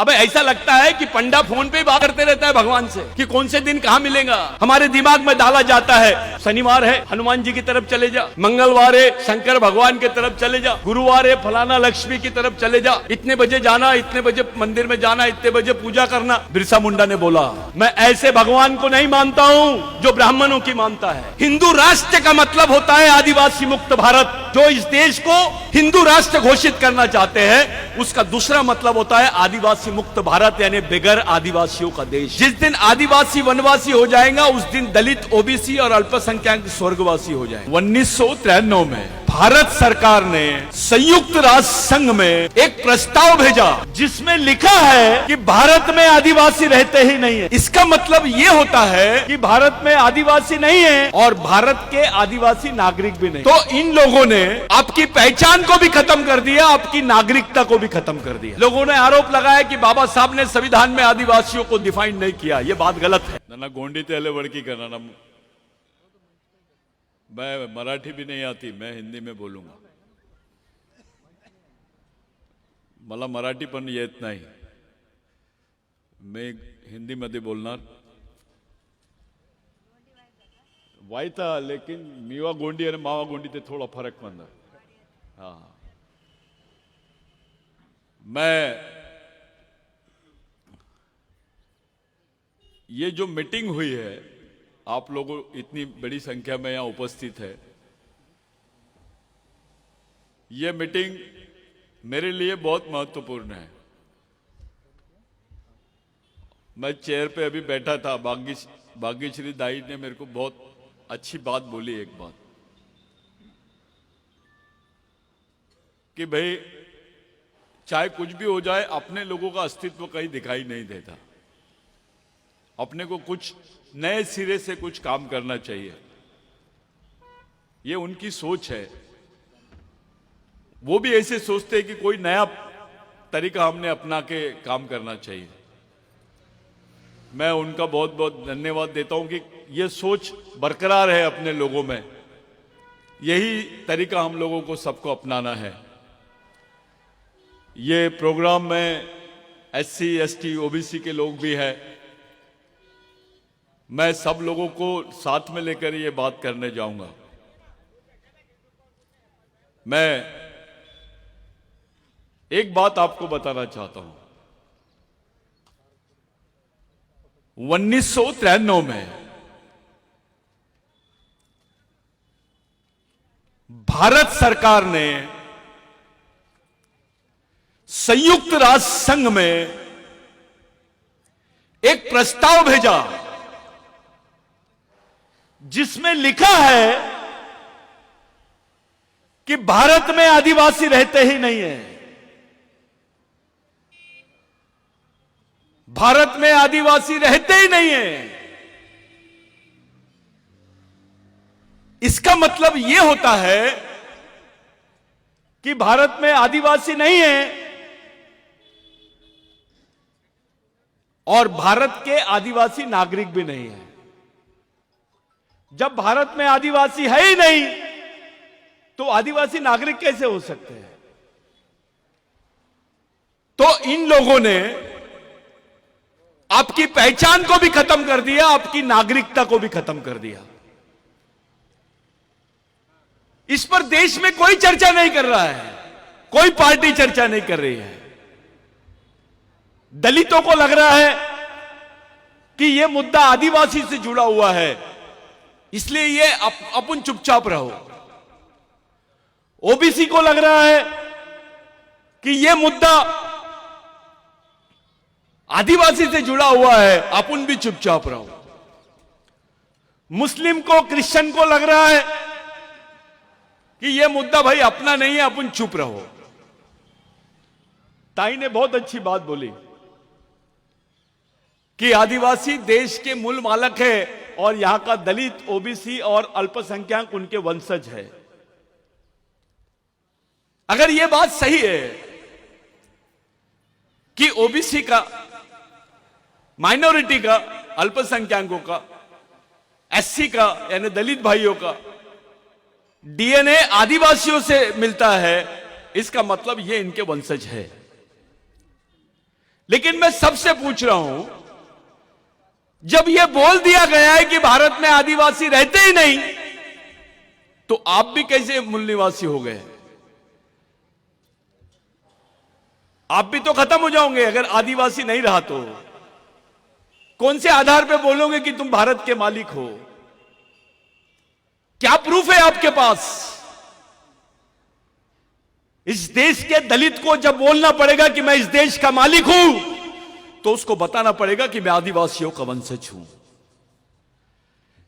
अबे ऐसा लगता है कि पंडा फोन पे बात करते रहता है भगवान से कि कौन से दिन कहाँ मिलेगा। हमारे दिमाग में डाला जाता है शनिवार है हनुमान जी की तरफ चले जा, मंगलवार है शंकर भगवान की तरफ चले जा, गुरुवार है फलाना लक्ष्मी की तरफ चले जा, इतने बजे जाना, इतने बजे मंदिर में जाना, इतने बजे पूजा करना। बिरसा मुंडा ने बोला मैं ऐसे भगवान को नहीं मानता हूँ जो ब्राह्मणों की मानता है। हिंदू राष्ट्र का मतलब होता है आदिवासी मुक्त भारत। जो इस देश को हिंदू राष्ट्र घोषित करना चाहते हैं उसका दूसरा मतलब होता है आदिवासी मुक्त भारत, यानी बगैर आदिवासियों का देश। जिस दिन आदिवासी वनवासी हो जाएगा उस दिन दलित, ओबीसी और अल्पसंख्यक स्वर्गवासी हो जाएंगे। 1993 में भारत सरकार ने संयुक्त राष्ट्र संघ में एक प्रस्ताव भेजा जिसमें लिखा है कि भारत में आदिवासी रहते ही नहीं है। इसका मतलब ये होता है कि भारत में आदिवासी नहीं है और भारत के आदिवासी नागरिक भी नहीं। तो इन लोगों ने आपकी पहचान को भी खत्म कर दिया, आपकी नागरिकता को भी खत्म कर दिया। लोगों ने आरोप लगाया कि बाबा साहब ने संविधान में आदिवासियों को डिफाइन नहीं किया। ये बात गलत है। ना गोंडी तेले वड़की करना, मैं मराठी भी नहीं आती, मैं हिंदी में बोलूंगा। मला मराठी पण येत नाही, मैं हिंदी मध्ये बोलणार। वायता लेकिन मीवा गोंडी और मावा गोंडी ते थोड़ा फर्क मंदा। हाँ, मैं ये जो मीटिंग हुई है, आप लोगों इतनी बड़ी संख्या में यहां उपस्थित है, ये मीटिंग मेरे लिए बहुत महत्वपूर्ण है। मैं चेयर पे अभी बैठा था, भाग्यश्री दाई ने मेरे को बहुत अच्छी बात बोली, एक बात कि भाई चाहे कुछ भी हो जाए अपने लोगों का अस्तित्व कहीं दिखाई नहीं देता, अपने को कुछ नए सिरे से कुछ काम करना चाहिए। ये उनकी सोच है। वो भी ऐसे सोचते हैं कि कोई नया तरीका हमने अपना के काम करना चाहिए। मैं उनका बहुत बहुत धन्यवाद देता हूं कि ये सोच बरकरार है अपने लोगों में। यही तरीका हम लोगों को सबको अपनाना है। ये प्रोग्राम में SC, ST, OBC के लोग भी हैं। मैं सब लोगों को साथ में लेकर ये बात करने जाऊंगा। मैं एक बात आपको बताना चाहता हूं। 1993 में भारत सरकार ने संयुक्त राष्ट्र संघ में एक प्रस्ताव भेजा जिसमें लिखा है कि भारत में आदिवासी रहते ही नहीं है। भारत में आदिवासी रहते ही नहीं है। इसका मतलब यह होता है कि भारत में आदिवासी नहीं है और भारत के आदिवासी नागरिक भी नहीं है। जब भारत में आदिवासी है ही नहीं तो आदिवासी नागरिक कैसे हो सकते हैं? तो इन लोगों ने आपकी पहचान को भी खत्म कर दिया, आपकी नागरिकता को भी खत्म कर दिया। इस पर देश में कोई चर्चा नहीं कर रहा है, कोई पार्टी चर्चा नहीं कर रही है। दलितों को लग रहा है कि यह मुद्दा आदिवासी से जुड़ा हुआ है, इसलिए ये अपन चुपचाप रहो। ओबीसी को लग रहा है कि यह मुद्दा आदिवासी से जुड़ा हुआ है, अपन भी चुपचाप रहो। मुस्लिम को, क्रिश्चियन को लग रहा है कि यह मुद्दा भाई अपना नहीं है, अपन चुप रहो। ताई ने बहुत अच्छी बात बोली कि आदिवासी देश के मूल मालक है और यहां का दलित, ओबीसी और अल्पसंख्यक उनके वंशज है। अगर यह बात सही है कि ओबीसी का, माइनॉरिटी का, अल्पसंख्यकों का, SC का यानी दलित भाइयों का DNA आदिवासियों से मिलता है, इसका मतलब ये इनके वंशज है। लेकिन मैं सबसे पूछ रहा हूं, जब यह बोल दिया गया है कि भारत में आदिवासी रहते ही नहीं, तो आप भी कैसे मूल निवासी हो गए? आप भी तो खत्म हो जाओगे अगर आदिवासी नहीं रहा तो। कौन से आधार पे बोलोगे कि तुम भारत के मालिक हो? क्या प्रूफ है आपके पास? इस देश के दलित को जब बोलना पड़ेगा कि मैं इस देश का मालिक हूं, तो उसको बताना पड़ेगा कि मैं आदिवासियों का वंशज हूं।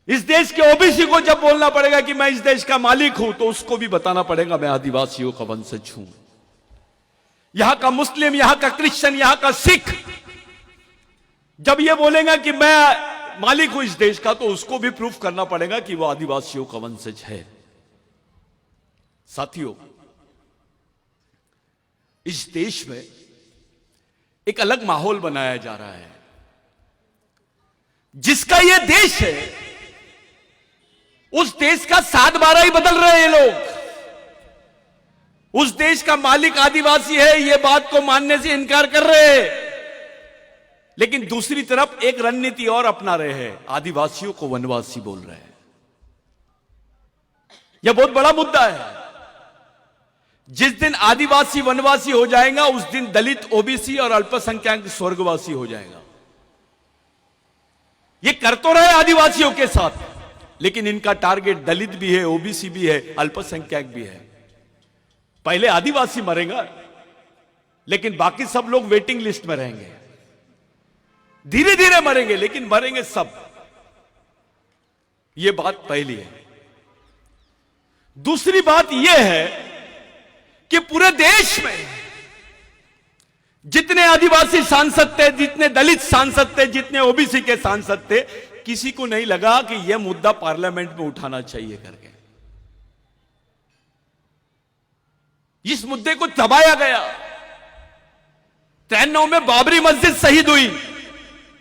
इस देश के ओबीसी को जब बोलना पड़ेगा कि मैं इस देश का मालिक हूं, तो उसको भी बताना पड़ेगा मैं आदिवासियों का वंशज हूं। यहां का मुस्लिम, यहां का क्रिश्चियन, यहां का सिख जब यह बोलेगा कि मैं मालिक हूं इस देश का, तो उसको भी प्रूफ करना पड़ेगा कि वह आदिवासियों का वंशज है। साथियों, इस देश में एक अलग माहौल बनाया जा रहा है। जिसका यह देश है, उस देश का 7/12 ही बदल रहे हैं लोग। उस देश का मालिक आदिवासी है, यह बात को मानने से इनकार कर रहे हैं, लेकिन दूसरी तरफ एक रणनीति और अपना रहे हैं, आदिवासियों को वनवासी बोल रहे हैं। यह बहुत बड़ा मुद्दा है। जिस दिन आदिवासी वनवासी हो जाएगा, उस दिन दलित, ओबीसी और अल्पसंख्यक स्वर्गवासी हो जाएगा। ये कर तो रहे आदिवासियों के साथ, लेकिन इनका टारगेट दलित भी है, ओबीसी भी है, अल्पसंख्यक भी है। पहले आदिवासी मरेगा, लेकिन बाकी सब लोग वेटिंग लिस्ट में रहेंगे। धीरे धीरे मरेंगे, लेकिन मरेंगे सब। यह बात पहली है। दूसरी बात यह है कि पूरे देश में जितने आदिवासी सांसद थे, जितने दलित सांसद थे, जितने ओबीसी के सांसद थे, किसी को नहीं लगा कि यह मुद्दा पार्लियामेंट में उठाना चाहिए करके। इस मुद्दे को दबाया गया। 93 में बाबरी मस्जिद शहीद हुई,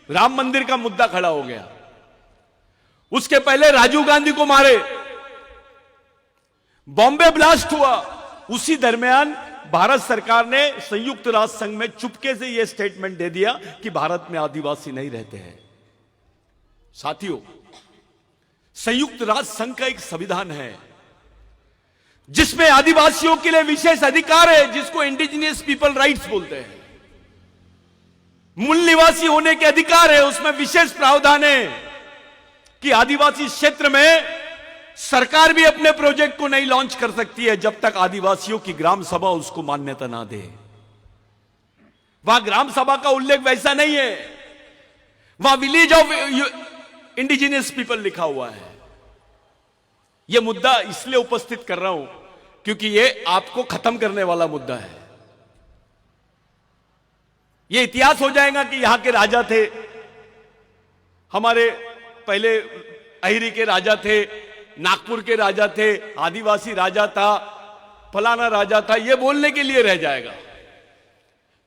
राम मंदिर का मुद्दा खड़ा हो गया। उसके पहले राजीव गांधी को मारे, बॉम्बे ब्लास्ट हुआ। उसी दरमियान भारत सरकार ने संयुक्त राष्ट्र संघ में चुपके से यह स्टेटमेंट दे दिया कि भारत में आदिवासी नहीं रहते हैं। साथियों, संयुक्त राष्ट्र संघ का एक संविधान है जिसमें आदिवासियों के लिए विशेष अधिकार है, जिसको इंडिजिनियस पीपल राइट्स बोलते हैं। मूल निवासी होने के अधिकार है, उसमें विशेष प्रावधान है कि आदिवासी क्षेत्र में सरकार भी अपने प्रोजेक्ट को नहीं लॉन्च कर सकती है जब तक आदिवासियों की ग्राम सभा उसको मान्यता ना दे। वहां ग्राम सभा का उल्लेख वैसा नहीं है, वहां विलेज ऑफ इंडिजिनियस पीपल लिखा हुआ है। यह मुद्दा इसलिए उपस्थित कर रहा हूं क्योंकि यह आपको खत्म करने वाला मुद्दा है। यह इतिहास हो जाएगा कि यहां के राजा थे, हमारे पहले अहिरी के राजा थे, नागपुर के राजा थे, आदिवासी राजा था, फलाना राजा था, यह बोलने के लिए रह जाएगा।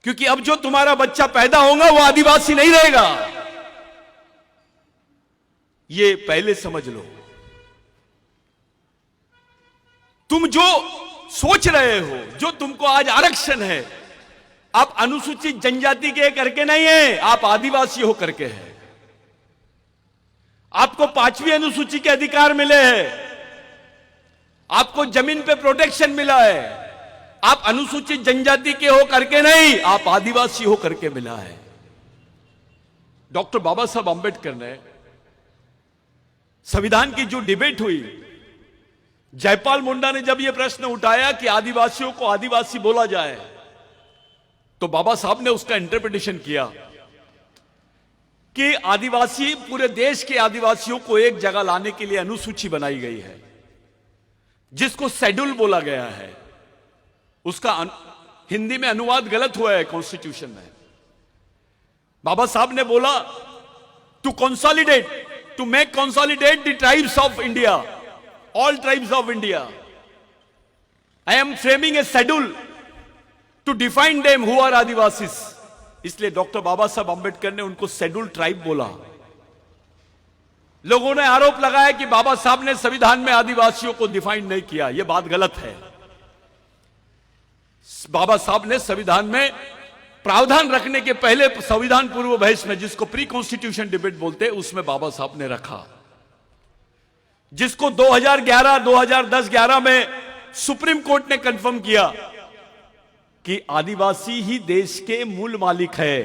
क्योंकि अब जो तुम्हारा बच्चा पैदा होगा वो आदिवासी नहीं रहेगा। ये पहले समझ लो। तुम जो सोच रहे हो, जो तुमको आज आरक्षण है, आप अनुसूचित जनजाति के करके नहीं है, आप आदिवासी हो करके है। आपको 5वीं अनुसूची के अधिकार मिले हैं, आपको जमीन पे प्रोटेक्शन मिला है। आप अनुसूचित जनजाति के हो करके नहीं, आप आदिवासी हो करके मिला है। डॉक्टर बाबा साहब अंबेडकर ने संविधान की जो डिबेट हुई, जयपाल मुंडा ने जब यह प्रश्न उठाया कि आदिवासियों को आदिवासी बोला जाए, तो बाबा साहब ने उसका इंटरप्रिटेशन किया कि आदिवासी, पूरे देश के आदिवासियों को एक जगह लाने के लिए अनुसूची बनाई गई है, जिसको शेड्यूल बोला गया है। उसका हिंदी में अनुवाद गलत हुआ है कॉन्स्टिट्यूशन में। बाबा साहब ने बोला to consolidate, to make consolidate the tribes of India, all tribes of India, I am framing a schedule to define them who are Adivasis. इसलिए डॉक्टर बाबा साहब अंबेडकर ने उनको शेड्यूल ट्राइब बोला। लोगों ने आरोप लगाया कि बाबा साहब ने संविधान में आदिवासियों को डिफाइन नहीं किया। यह बात गलत है। बाबा साहब ने संविधान में प्रावधान रखने के पहले संविधान पूर्व बहस में, जिसको प्री कॉन्स्टिट्यूशन डिबेट बोलते हैं, उसमें बाबा साहब ने रखा, जिसको 2011, 2010-11 में सुप्रीम कोर्ट ने कंफर्म किया कि आदिवासी ही देश के मूल मालिक है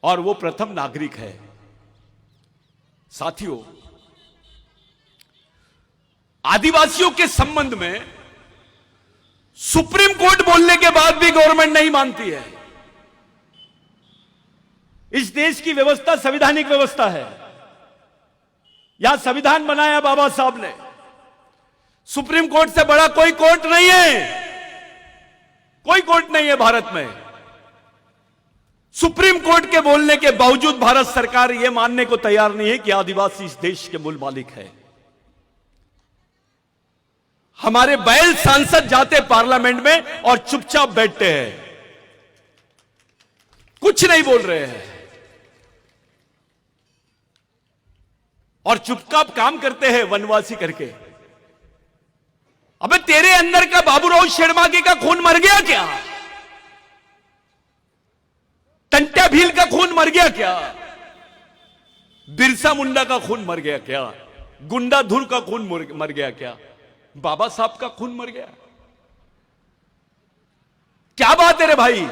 और वो प्रथम नागरिक है। साथियों, आदिवासियों के संबंध में सुप्रीम कोर्ट बोलने के बाद भी गवर्नमेंट नहीं मानती है। इस देश की व्यवस्था संवैधानिक व्यवस्था है। यहां संविधान बनाया बाबा साहब ने। सुप्रीम कोर्ट से बड़ा कोई कोर्ट नहीं है, कोई कोर्ट नहीं है भारत में। सुप्रीम कोर्ट के बोलने के बावजूद भारत सरकार यह मानने को तैयार नहीं है कि आदिवासी इस देश के मूल मालिक है। हमारे बैल सांसद जाते पार्लियामेंट में और चुपचाप बैठते हैं, कुछ नहीं बोल रहे हैं और चुपचाप काम करते हैं वनवासी करके। अबे तेरे अंदर का बाबूराव शेरमाके का खून मर गया क्या? टंट्या भील का खून मर गया क्या? बिरसा मुंडा का खून मर गया क्या? गुंडा धुर का खून मर गया क्या? बाबा साहब का खून मर गया? क्या बात है रे भाई?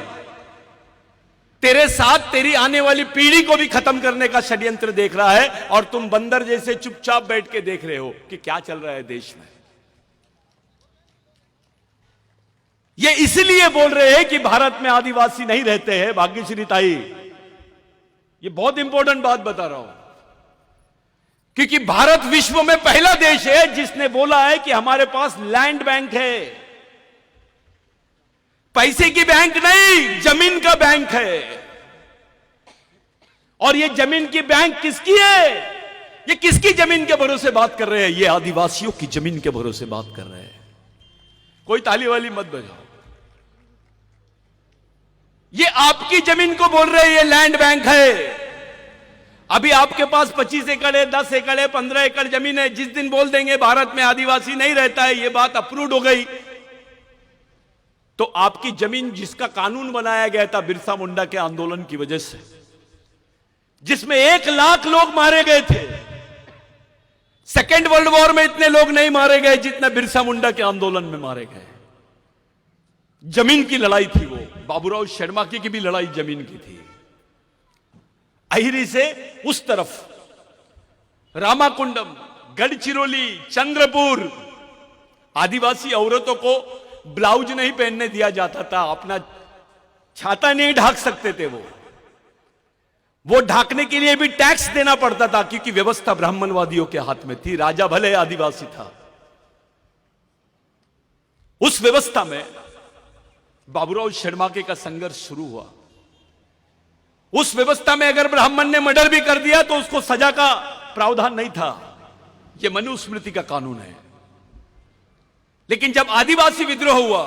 तेरे साथ तेरी आने वाली पीढ़ी को भी खत्म करने का षड्यंत्र देख रहा है और तुम बंदर जैसे चुपचाप बैठ के देख रहे हो कि क्या चल रहा है देश में। ये इसलिए बोल रहे हैं कि भारत में आदिवासी नहीं रहते हैं। भाग्यश्री ताई, ये बहुत इंपॉर्टेंट बात बता रहा हूं, क्योंकि भारत विश्व में पहला देश है जिसने बोला है कि हमारे पास लैंड बैंक है। पैसे की बैंक नहीं, जमीन का बैंक है। और ये जमीन की बैंक किसकी है? ये किसकी जमीन के भरोसे बात कर रहे हैं? ये आदिवासियों की जमीन के भरोसे बात कर रहे हैं। कोई ताली वाली मत बजाओ। ये आपकी जमीन को बोल रहे हैं ये लैंड बैंक है। अभी आपके पास 25 एकड़ है, 10 एकड़ है, 15 एकड़ जमीन है। जिस दिन बोल देंगे भारत में आदिवासी नहीं रहता है, ये बात अप्रूव्ड हो गई, तो आपकी जमीन, जिसका कानून बनाया गया था बिरसा मुंडा के आंदोलन की वजह से, जिसमें 1 लाख लोग मारे गए थे, सेकेंड वर्ल्ड वॉर में इतने लोग नहीं मारे गए जितने बिरसा मुंडा के आंदोलन में मारे गए। जमीन की लड़ाई थी वो। बाबूराव शेरमाके की भी लड़ाई जमीन की थी। अहिरी से उस तरफ रामाकुंडम, गढ़चिरौली, चंद्रपुर, आदिवासी औरतों को ब्लाउज नहीं पहनने दिया जाता था। अपना छाता नहीं ढाक सकते थे वो ढाकने के लिए भी टैक्स देना पड़ता था, क्योंकि व्यवस्था ब्राह्मणवादियों के हाथ में थी। राजा भले आदिवासी था। उस व्यवस्था में बाबूराव शेरमाके का संघर्ष शुरू हुआ। उस व्यवस्था में अगर ब्राह्मण ने मर्डर भी कर दिया तो उसको सजा का प्रावधान नहीं था। यह मनुस्मृति का कानून है। लेकिन जब आदिवासी विद्रोह हुआ,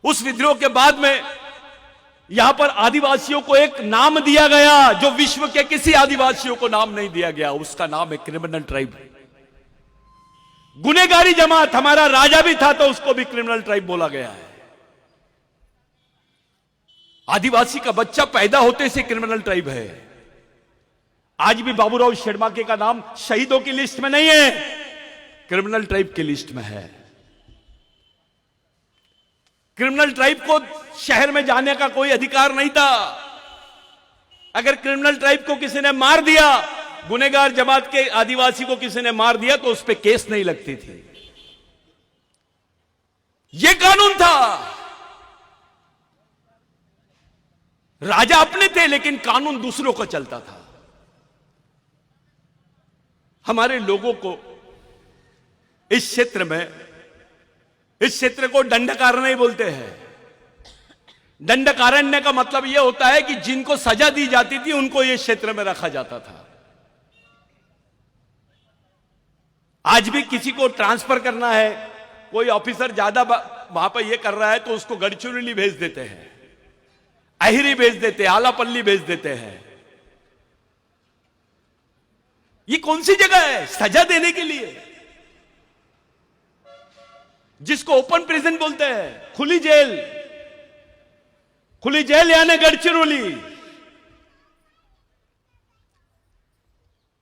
उस विद्रोह के बाद में यहां पर आदिवासियों को एक नाम दिया गया जो विश्व के किसी आदिवासियों को नाम नहीं दिया गया। उसका नाम है क्रिमिनल ट्राइब। गुनेगारी जमात। हमारा राजा भी था तो उसको भी क्रिमिनल ट्राइब बोला गया है। आदिवासी का बच्चा पैदा होते से क्रिमिनल ट्राइब है। आज भी बाबूराव शेरमाके का नाम शहीदों की लिस्ट में नहीं है, क्रिमिनल ट्राइब की लिस्ट में है। क्रिमिनल ट्राइब को शहर में जाने का कोई अधिकार नहीं था। अगर क्रिमिनल ट्राइब को किसी ने मार दिया, गुनेगार जमात के आदिवासी को किसी ने मार दिया, तो उस पर केस नहीं लगती थी। यह कानून था। राजा अपने थे लेकिन कानून दूसरों का चलता था। हमारे लोगों को इस क्षेत्र को दंडकारण्य बोलते हैं। दंडकारण्य का मतलब यह होता है कि जिनको सजा दी जाती थी उनको यह क्षेत्र में रखा जाता था। आज भी किसी को ट्रांसफर करना है, कोई ऑफिसर ज्यादा वहां पर यह कर रहा है तो उसको गढ़चिरौली भेज देते हैं, अहिरी भेज देते हैं, आलापल्ली भेज देते हैं। ये कौन सी जगह है सजा देने के लिए? जिसको ओपन प्रिजन बोलते हैं, खुली जेल। खुली जेल यानी गढ़चिरौली।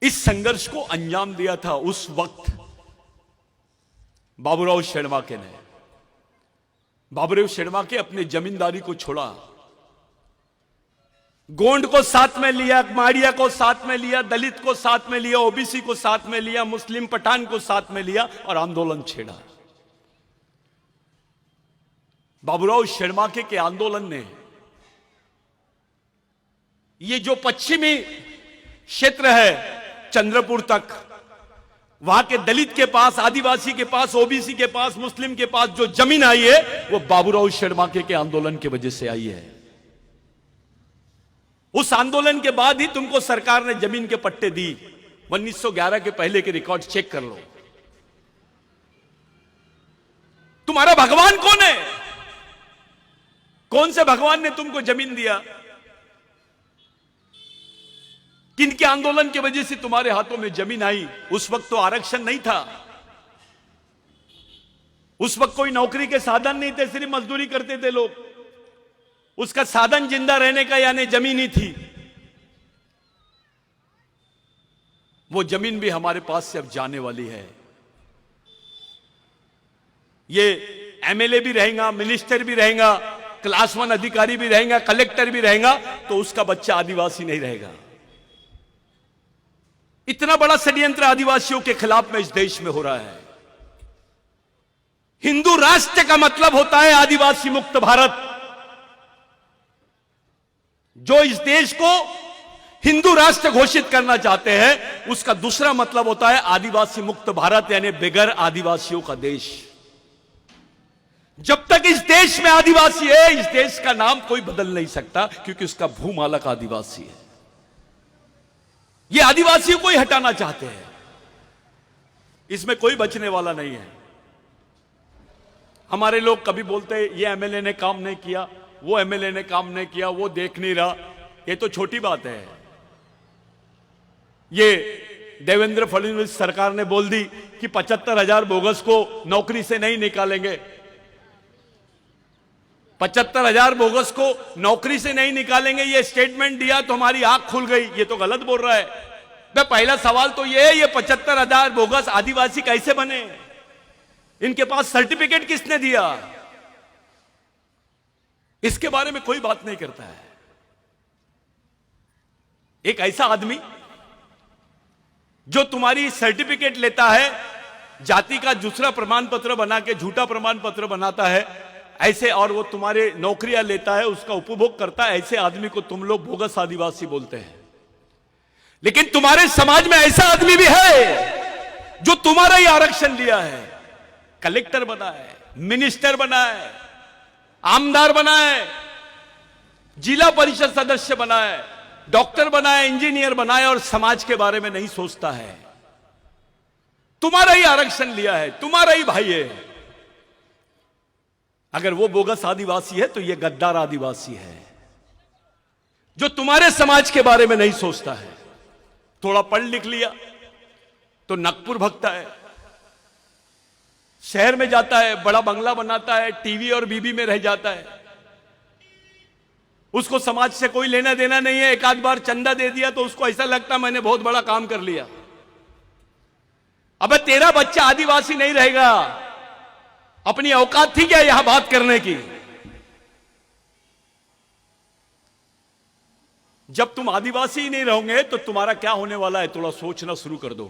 इस संघर्ष को अंजाम दिया था उस वक्त बाबूराव शेड़माके ने। बाबूराव शेड़माके अपने जमींदारी को छोड़ा, गोंड को साथ में लिया, माड़िया को साथ में लिया, दलित को साथ में लिया, ओबीसी को साथ में लिया, मुस्लिम पठान को साथ में लिया और आंदोलन छेड़ा। बाबूराव शेड़माके के आंदोलन ने ये जो पश्चिमी क्षेत्र है चंद्रपुर तक, वहां के दलित के पास, आदिवासी के पास, ओबीसी के पास, मुस्लिम के पास जो जमीन आई है वो बाबूराव शेड़माके के आंदोलन की वजह से आई है। उस आंदोलन के बाद ही तुमको सरकार ने जमीन के पट्टे दी। 1911 के पहले के रिकॉर्ड चेक कर लो। तुम्हारा भगवान कौन है? कौन से भगवान ने तुमको जमीन दिया? किनके आंदोलन की वजह से तुम्हारे हाथों में जमीन आई? उस वक्त तो आरक्षण नहीं था, उस वक्त कोई नौकरी के साधन नहीं थे, सिर्फ मजदूरी करते थे लोग। उसका साधन जिंदा रहने का यानी जमीन ही थी। वो जमीन भी हमारे पास से अब जाने वाली है। ये एमएलए भी रहेगा, मिनिस्टर भी रहेगा, क्लास 1 अधिकारी भी रहेगा, कलेक्टर भी रहेगा, तो उसका बच्चा आदिवासी नहीं रहेगा। इतना बड़ा षड्यंत्र आदिवासियों के खिलाफ में इस देश में हो रहा है। हिंदू राष्ट्र का मतलब होता है आदिवासी मुक्त भारत। जो इस देश को हिंदू राष्ट्र घोषित करना चाहते हैं, उसका दूसरा मतलब होता है आदिवासी मुक्त भारत, यानी बगैर आदिवासियों का देश। जब तक इस देश में आदिवासी है, इस देश का नाम कोई बदल नहीं सकता, क्योंकि उसका भूमालक आदिवासी है। ये आदिवासियों को ही हटाना चाहते हैं, इसमें कोई बचने वाला नहीं है। हमारे लोग कभी बोलते हैं ये एमएलए ने काम नहीं किया, वो एमएलए ने काम नहीं किया, वो देख नहीं रहा। ये तो छोटी बात है। ये देवेंद्र फडणवीस सरकार ने बोल दी कि 75,000 बोगस को नौकरी से नहीं निकालेंगे। 75,000 बोगस को नौकरी से नहीं निकालेंगे, ये स्टेटमेंट दिया तो हमारी आंख खुल गई। ये तो गलत बोल रहा है। पहला सवाल तो ये 75,000 बोगस आदिवासी कैसे बने? इनके पास सर्टिफिकेट किसने दिया? इसके बारे में कोई बात नहीं करता है। एक ऐसा आदमी जो तुम्हारी सर्टिफिकेट लेता है, जाति का दूसरा प्रमाण पत्र बना के झूठा प्रमाण पत्र बनाता है, ऐसे, और वो तुम्हारे नौकरियां लेता है, उसका उपभोग करता है, ऐसे आदमी को तुम लोग बोगस आदिवासी बोलते हैं। लेकिन तुम्हारे समाज में ऐसा आदमी भी है जो तुम्हारा ही आरक्षण लिया है, कलेक्टर बना है, मिनिस्टर बना है, आमदार बना है, जिला परिषद सदस्य बना है, डॉक्टर बना है, इंजीनियर बना है, और समाज के बारे में नहीं सोचता है। तुम्हारा ही आरक्षण लिया है, तुम्हारा ही भाई है। अगर वो बोगस आदिवासी है तो ये गद्दार आदिवासी है, जो तुम्हारे समाज के बारे में नहीं सोचता है। थोड़ा पढ़ लिख लिया तो नागपुर भगता है, शहर में जाता है, बड़ा बंगला बनाता है, टीवी और बीबी में रह जाता है। उसको समाज से कोई लेना देना नहीं है। एक आध बार चंदा दे दिया तो उसको ऐसा लगता मैंने बहुत बड़ा काम कर लिया। अबे तेरा बच्चा आदिवासी नहीं रहेगा। अपनी औकात थी क्या यहां बात करने की? जब तुम आदिवासी ही नहीं रहोगे तो तुम्हारा क्या होने वाला है, थोड़ा सोचना शुरू कर दो।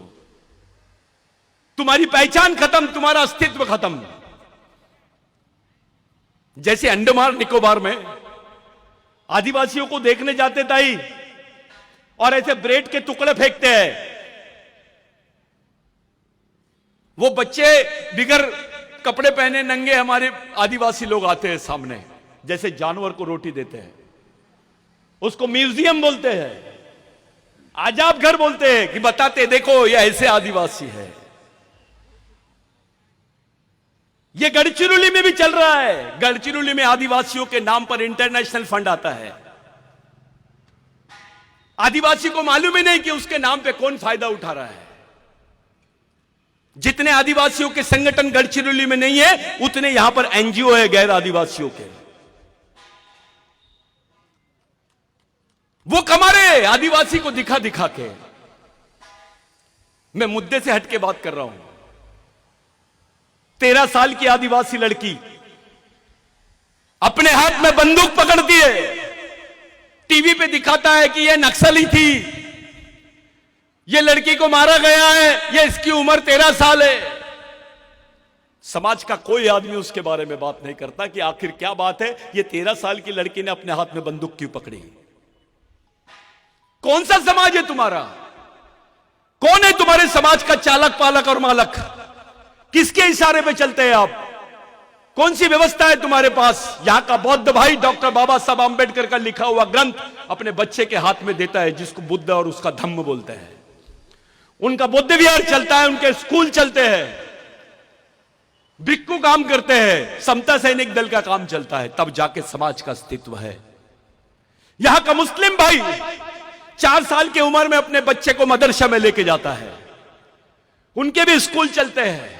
तुम्हारी पहचान खत्म, तुम्हारा अस्तित्व खत्म। जैसे अंडमान निकोबार में आदिवासियों को देखने जाते ताई और ऐसे ब्रेड के टुकड़े फेंकते हैं। वो बच्चे बिगर कपड़े पहने नंगे हमारे आदिवासी लोग आते हैं सामने, जैसे जानवर को रोटी देते हैं। उसको म्यूजियम बोलते हैं, आजाब घर बोलते हैं, कि बताते देखो ये ऐसे आदिवासी है। ये गढ़चिरौली में भी चल रहा है। गढ़चिरौली में आदिवासियों के नाम पर इंटरनेशनल फंड आता है। आदिवासी को मालूम ही नहीं कि उसके नाम पे कौन फायदा उठा रहा है। जितने आदिवासियों के संगठन गढ़चिरौली में नहीं है, उतने यहां पर एनजीओ है गैर आदिवासियों के। वो कमा रहे आदिवासी को दिखा दिखा के। मैं मुद्दे से हटके बात कर रहा हूं। 13 साल की आदिवासी लड़की अपने हाथ में बंदूक पकड़ती है, टीवी पे दिखाता है कि यह नक्सली थी, यह लड़की को मारा गया है, यह इसकी उम्र 13 साल है। समाज का कोई आदमी उसके बारे में बात नहीं करता कि आखिर क्या बात है, यह 13 साल की लड़की ने अपने हाथ में बंदूक क्यों पकड़ी। कौन सा समाज है तुम्हारा? कौन है तुम्हारे समाज का चालक पालक और मालक? किसके इशारे पे चलते हैं आप? कौन सी व्यवस्था है तुम्हारे पास? यहां का बौद्ध भाई डॉक्टर बाबा साहब आंबेडकर का लिखा हुआ ग्रंथ अपने बच्चे के हाथ में देता है, जिसको बुद्ध और उसका धम्म बोलते हैं। उनका बुद्ध विहार चलता है, उनके स्कूल चलते हैं, भिक्खु काम करते हैं, समता सैनिक दल का काम चलता है, तब जाके समाज का अस्तित्व है। यहां का मुस्लिम भाई 4 साल की उम्र में अपने बच्चे को मदरसा में लेके जाता है, उनके भी स्कूल चलते हैं,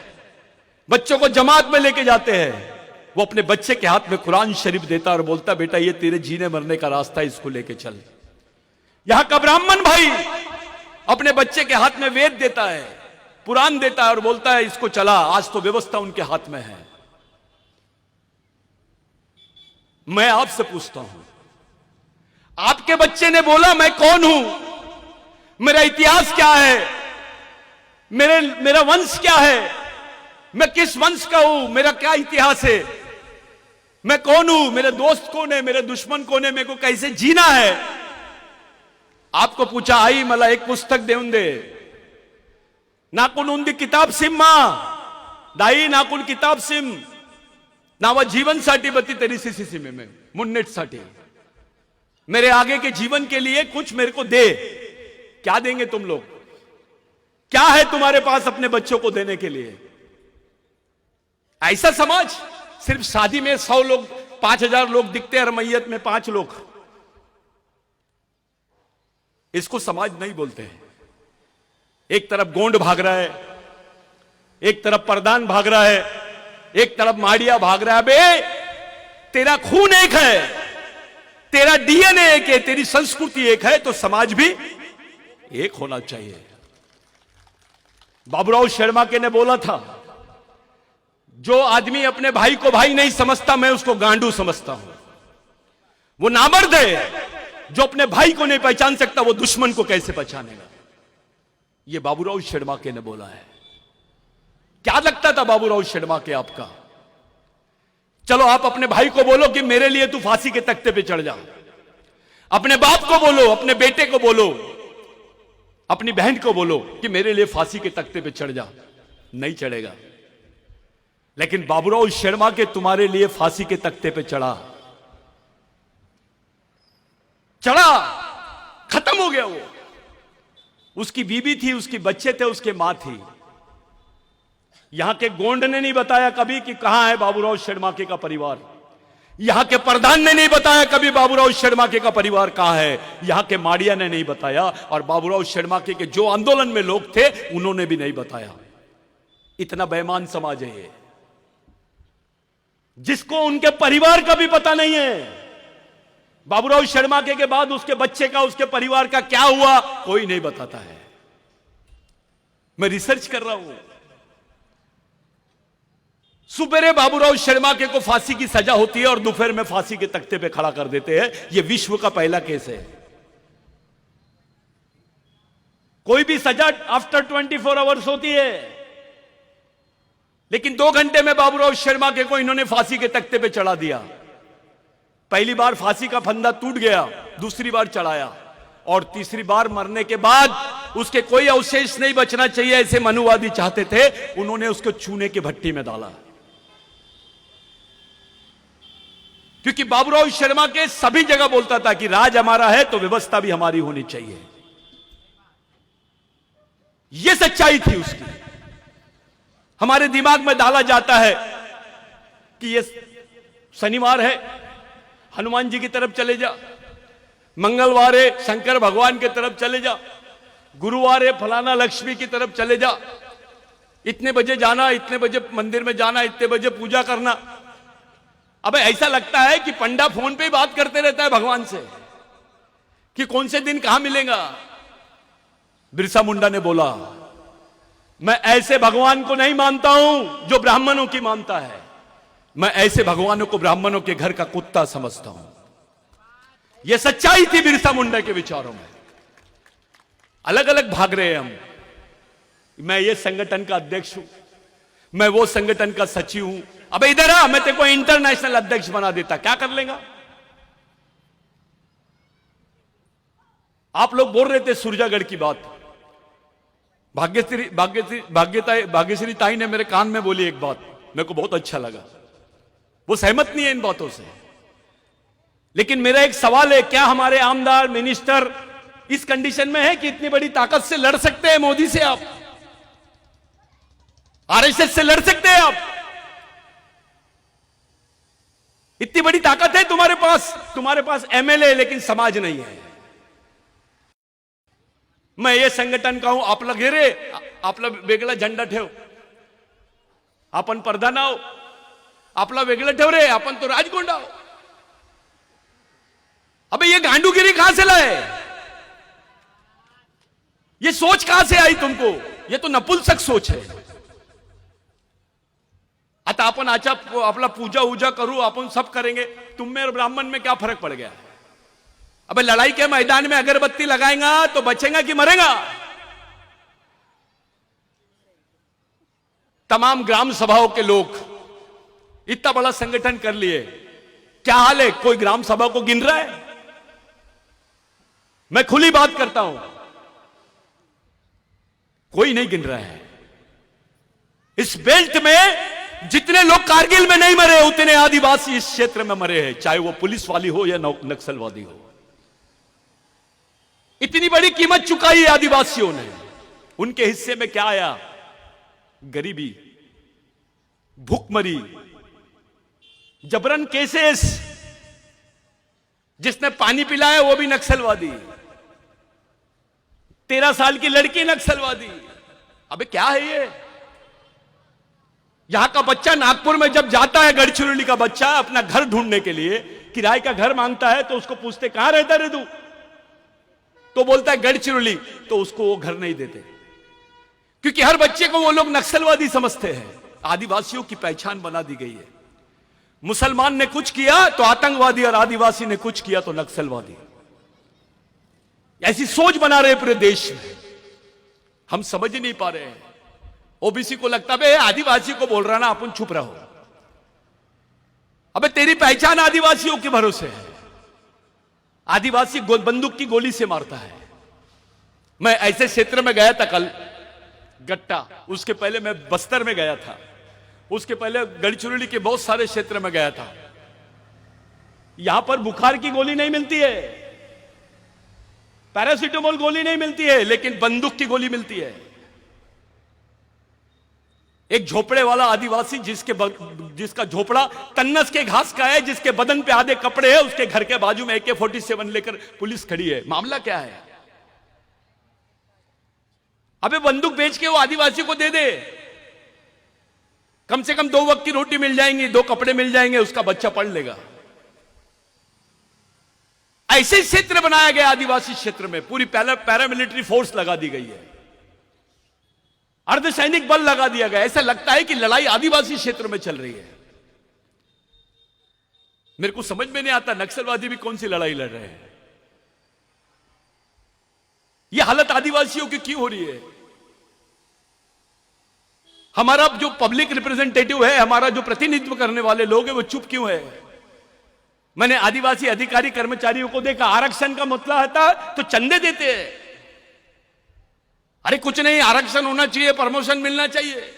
बच्चों को जमात में लेके जाते हैं। वो अपने बच्चे के हाथ में कुरान शरीफ देता और बोलता, बेटा ये तेरे जीने मरने का रास्ता है, इसको लेके चल। यहां का ब्राह्मण भाई अपने बच्चे के हाथ में वेद देता है, पुराण देता है और बोलता है इसको चला। आज तो व्यवस्था उनके हाथ में है। मैं आपसे पूछता हूं, आपके बच्चे ने बोला मैं कौन हूं, मेरा इतिहास क्या है, मेरा वंश क्या है, मैं किस वंश का हूं, मेरा क्या इतिहास है, मैं कौन हूं, मेरे दोस्त कौन है, मेरे दुश्मन कौन है, मेरे को कैसे जीना है। आपको पूछा आई मला एक पुस्तक देऊन दे, नाकुन उंदी किताब सिम्मा दाई नाकुन किताब सिम नावा जीवन साठी बती तेरी सीसी में मुन्नेट साठी, मेरे आगे के जीवन के लिए कुछ मेरे को दे। क्या देंगे तुम लोग? क्या है तुम्हारे पास अपने बच्चों को देने के लिए? ऐसा समाज, सिर्फ शादी में 100 लोग 5000 लोग दिखते हैं और मैयत में 5 लोग, इसको समाज नहीं बोलते हैं। एक तरफ गोंड भाग रहा है, एक तरफ प्रधान भाग रहा है, एक तरफ माड़िया भाग रहा है। बे तेरा खून एक है, तेरा डीएनए एक है, तेरी संस्कृति एक है, तो समाज भी एक होना चाहिए। बाबूराव शर्मा के ने बोला था, जो आदमी अपने भाई को भाई नहीं समझता मैं उसको गांडू समझता हूं। वो नामर्द है जो अपने भाई को नहीं पहचान सकता, वो दुश्मन को कैसे पहचानेगा। ये बाबूराव शर्मा के ने बोला है। क्या लगता था बाबूराव शर्मा के आपका? चलो आप अपने भाई को बोलो कि मेरे लिए तू फांसी के तख्ते पे चढ़ जा, अपने बाप को बोलो, अपने बेटे को बोलो, अपनी बहन को बोलो कि मेरे लिए फांसी के तख्ते पे चढ़ जा, नहीं चढ़ेगा। लेकिन बाबूराव शर्मा के तुम्हारे लिए फांसी के तख्ते पे चढ़ा, खत्म हो गया। वो उसकी बीबी थी, उसके बच्चे थे, उसके मां थी। यहां के गोंड ने नहीं बताया कभी कि कहां है बाबूराव शर्मा के का परिवार। यहां के प्रधान ने नहीं बताया कभी बाबूराव शर्मा के का परिवार कहां है। यहां के माड़िया ने नहीं बताया, और बाबूराव शर्मा के जो आंदोलन में लोग थे उन्होंने भी नहीं बताया। इतना बेईमान समाज है ये, जिसको उनके परिवार का भी पता नहीं है। बाबूराव शर्मा के बाद उसके बच्चे का, उसके परिवार का क्या हुआ, कोई नहीं बताता है। मैं रिसर्च कर रहा हूं। सुबेरे बाबूराव शर्मा के को फांसी की सजा होती है और दोपहर में फांसी के तख्ते पे खड़ा कर देते हैं। यह विश्व का पहला केस है। कोई भी सजा आफ्टर 24 आवर्स होती है, लेकिन 2 घंटे में बाबूराव शर्मा के को इन्होंने फांसी के तख्ते पे चढ़ा दिया। पहली बार फांसी का फंदा टूट गया, दूसरी बार चढ़ाया, और तीसरी बार मरने के बाद उसके कोई अवशेष नहीं बचना चाहिए, ऐसे मनुवादी चाहते थे। उन्होंने उसको चूने की भट्टी में डाला, क्योंकि बाबूराव शर्मा के सभी जगह बोलता था कि राज हमारा है तो व्यवस्था भी हमारी होनी चाहिए। यह सच्चाई थी उसकी। हमारे दिमाग में डाला जाता है कि यह शनिवार है, हनुमान जी की तरफ चले जा, मंगलवार है शंकर भगवान की तरफ चले जा, गुरुवार है फलाना लक्ष्मी की तरफ चले जा, इतने बजे जाना, इतने बजे मंदिर में जाना, इतने बजे पूजा करना। अबे ऐसा लगता है कि पंडा फोन पे ही बात करते रहता है भगवान से। कि कौन से दिन कहां मिलेगा। बिरसा मुंडा ने बोला, मैं ऐसे भगवान को नहीं मानता हूं जो ब्राह्मणों की मानता है, मैं ऐसे भगवानों को ब्राह्मणों के घर का कुत्ता समझता हूं। यह सच्चाई थी बिरसा मुंडा के विचारों में। अलग अलग भाग रहे हैं हम। मैं ये संगठन का अध्यक्ष हूं, मैं वो संगठन का सचिव हूं। अबे इधर आ, मैं तेरे को इंटरनेशनल अध्यक्ष बना देता, क्या कर लेगा। आप लोग बोल रहे थे सुरजागढ़ की बात, भाग्यश्री ताई ने मेरे कान में बोली एक बात, मेरे को बहुत अच्छा लगा। वो सहमत नहीं है इन बातों से, लेकिन मेरा एक सवाल है, क्या हमारे आमदार मिनिस्टर इस कंडीशन में है कि इतनी बड़ी ताकत से लड़ सकते हैं मोदी से? आप आरएसएस से लड़ सकते हैं? आप इतनी बड़ी ताकत है तुम्हारे पास एमएलए लेकिन समाज नहीं है। मैं ये संगठन का हूं, आपला घेरे, आपला वेगळा झंडा ठेव, आपण प्रधान आहो, आपला वेगळं ठेव रे, आपण तो राजगोंडा हो। अबे ये गांडूगिरी कहां से लाए? ये सोच कहां से आई तुमको? ये तो नपुंसक सोच है। आता आपण आपला पूजा उजा करू, आपण सब करेंगे, तुम में और ब्राह्मण में क्या फर्क पड़ गया? अबे लड़ाई के मैदान में अगरबत्ती लगाएगा तो बचेगा कि मरेगा? तमाम ग्राम सभाओं के लोग इतना बड़ा संगठन कर लिए, क्या हाल है? कोई ग्राम सभा को गिन रहा है? मैं खुली बात करता हूं, कोई नहीं गिन रहा है। इस बेल्ट में जितने लोग कारगिल में नहीं मरे, उतने आदिवासी इस क्षेत्र में मरे हैं, चाहे वो पुलिस वाली हो या नक्सलवादी हो। इतनी बड़ी कीमत चुकाई है आदिवासियों ने। उनके हिस्से में क्या आया? गरीबी, भूखमरी, जबरन केसेस। जिसने पानी पिलाया वो भी नक्सलवादी, 13 साल की लड़की नक्सलवादी। अबे क्या है ये? यहां का बच्चा नागपुर में जब जाता है, गढ़चिरौली का बच्चा अपना घर ढूंढने के लिए किराए का घर मांगता है, तो उसको पूछते कहां रहता रे तू? तो बोलता है गढ़चिरौली, तो उसको वो घर नहीं देते, क्योंकि हर बच्चे को वो लोग नक्सलवादी समझते हैं। आदिवासियों की पहचान बना दी गई है। मुसलमान ने कुछ किया तो आतंकवादी, और आदिवासी ने कुछ किया तो नक्सलवादी। ऐसी सोच बना रहे पूरे देश में। हम समझ नहीं पा रहे हैं। ओबीसी को लगता है आदिवासी को बोल रहा ना, अपन चुप रहो। अबे तेरी पहचान आदिवासियों के भरोसे है। आदिवासी बंदूक की गोली से मारता है। मैं ऐसे क्षेत्र में गया था कल, गट्टा, उसके पहले मैं बस्तर में गया था, उसके पहले गढ़चिरौली के बहुत सारे क्षेत्र में गया था। यहां पर बुखार की गोली नहीं मिलती है, पैरासीटामोल गोली नहीं मिलती है, लेकिन बंदूक की गोली मिलती है। एक झोपड़े वाला आदिवासी जिसका झोपड़ा तन्नस के घास का है, जिसके बदन पे आधे कपड़े हैं, उसके घर के बाजू में AK-47 लेकर पुलिस खड़ी है। मामला क्या है? अबे बंदूक बेच के वो आदिवासी को दे दे, कम से कम 2 वक्त की रोटी मिल जाएंगी, 2 कपड़े मिल जाएंगे, उसका बच्चा पढ़ लेगा। ऐसे क्षेत्र बनाया गया आदिवासी क्षेत्र में, पूरी पैरामिलिट्री फोर्स लगा दी गई है, अर्धसैनिक बल लगा दिया गया। ऐसा लगता है कि लड़ाई आदिवासी क्षेत्र में चल रही है। मेरे को समझ में नहीं आता नक्सलवादी भी कौन सी लड़ाई लड़ रहे हैं। यह हालत आदिवासियों की क्यों हो रही है? हमारा जो पब्लिक रिप्रेजेंटेटिव है, हमारा जो प्रतिनिधित्व करने वाले लोग हैं, वो चुप क्यों है? मैंने आदिवासी अधिकारी कर्मचारियों को देखा, आरक्षण का मसला आता तो चंदे देते हैं। अरे कुछ नहीं, आरक्षण होना चाहिए, प्रमोशन मिलना चाहिए,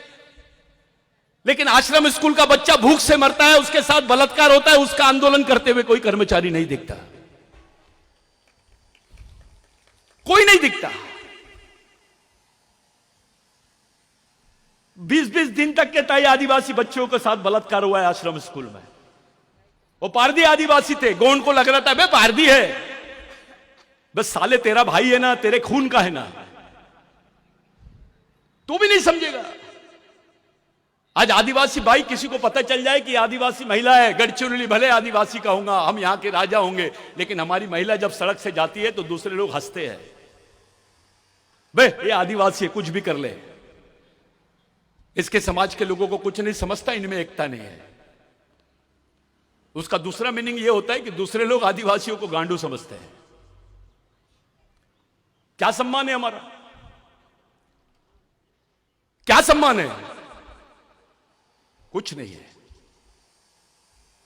लेकिन आश्रम स्कूल का बच्चा भूख से मरता है, उसके साथ बलात्कार होता है, उसका आंदोलन करते हुए कोई कर्मचारी नहीं दिखता, कोई नहीं दिखता। 20-20 दिन तक के ताई आदिवासी बच्चों के साथ बलात्कार हुआ है आश्रम स्कूल में। वो पारदी आदिवासी थे, गोंड को लग रहा था बे पारदी है, बस साले तेरा भाई है ना, तेरे खून का है ना, तू भी नहीं समझेगा। आज आदिवासी भाई किसी को पता चल जाए कि आदिवासी महिला है, गढ़चिरौली भले आदिवासी कहूंगा, हम यहां के राजा होंगे, लेकिन हमारी महिला जब सड़क से जाती है तो दूसरे लोग हंसते हैं, बे ये आदिवासी है, कुछ भी कर ले। इसके समाज के लोगों को कुछ नहीं समझता, इनमें एकता नहीं है। उसका दूसरा मीनिंग यह होता है कि दूसरे लोग आदिवासियों को गांडू समझते हैं। क्या सम्मान है हमारा? क्या सम्मान है? कुछ नहीं है।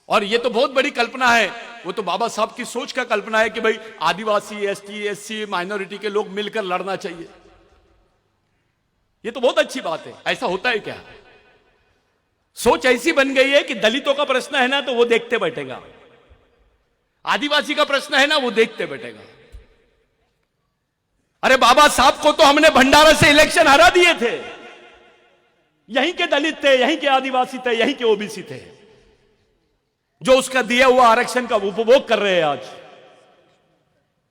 और ये तो बहुत बड़ी कल्पना है, वो तो बाबा साहब की सोच का कल्पना है कि भाई आदिवासी, एसटी, एससी, माइनॉरिटी के लोग मिलकर लड़ना चाहिए। ये तो बहुत अच्छी बात है। ऐसा होता है क्या? सोच ऐसी बन गई है कि दलितों का प्रश्न है ना तो वो देखते बैठेगा, आदिवासी का प्रश्न है ना वो देखते बैठेगा। अरे बाबा साहब को तो हमने भंडारा से इलेक्शन हरा दिए थे, यहीं के दलित थे, यहीं के आदिवासी थे, यहीं के ओबीसी थे, जो उसका दिया हुआ आरक्षण का उपभोग कर रहे हैं। आज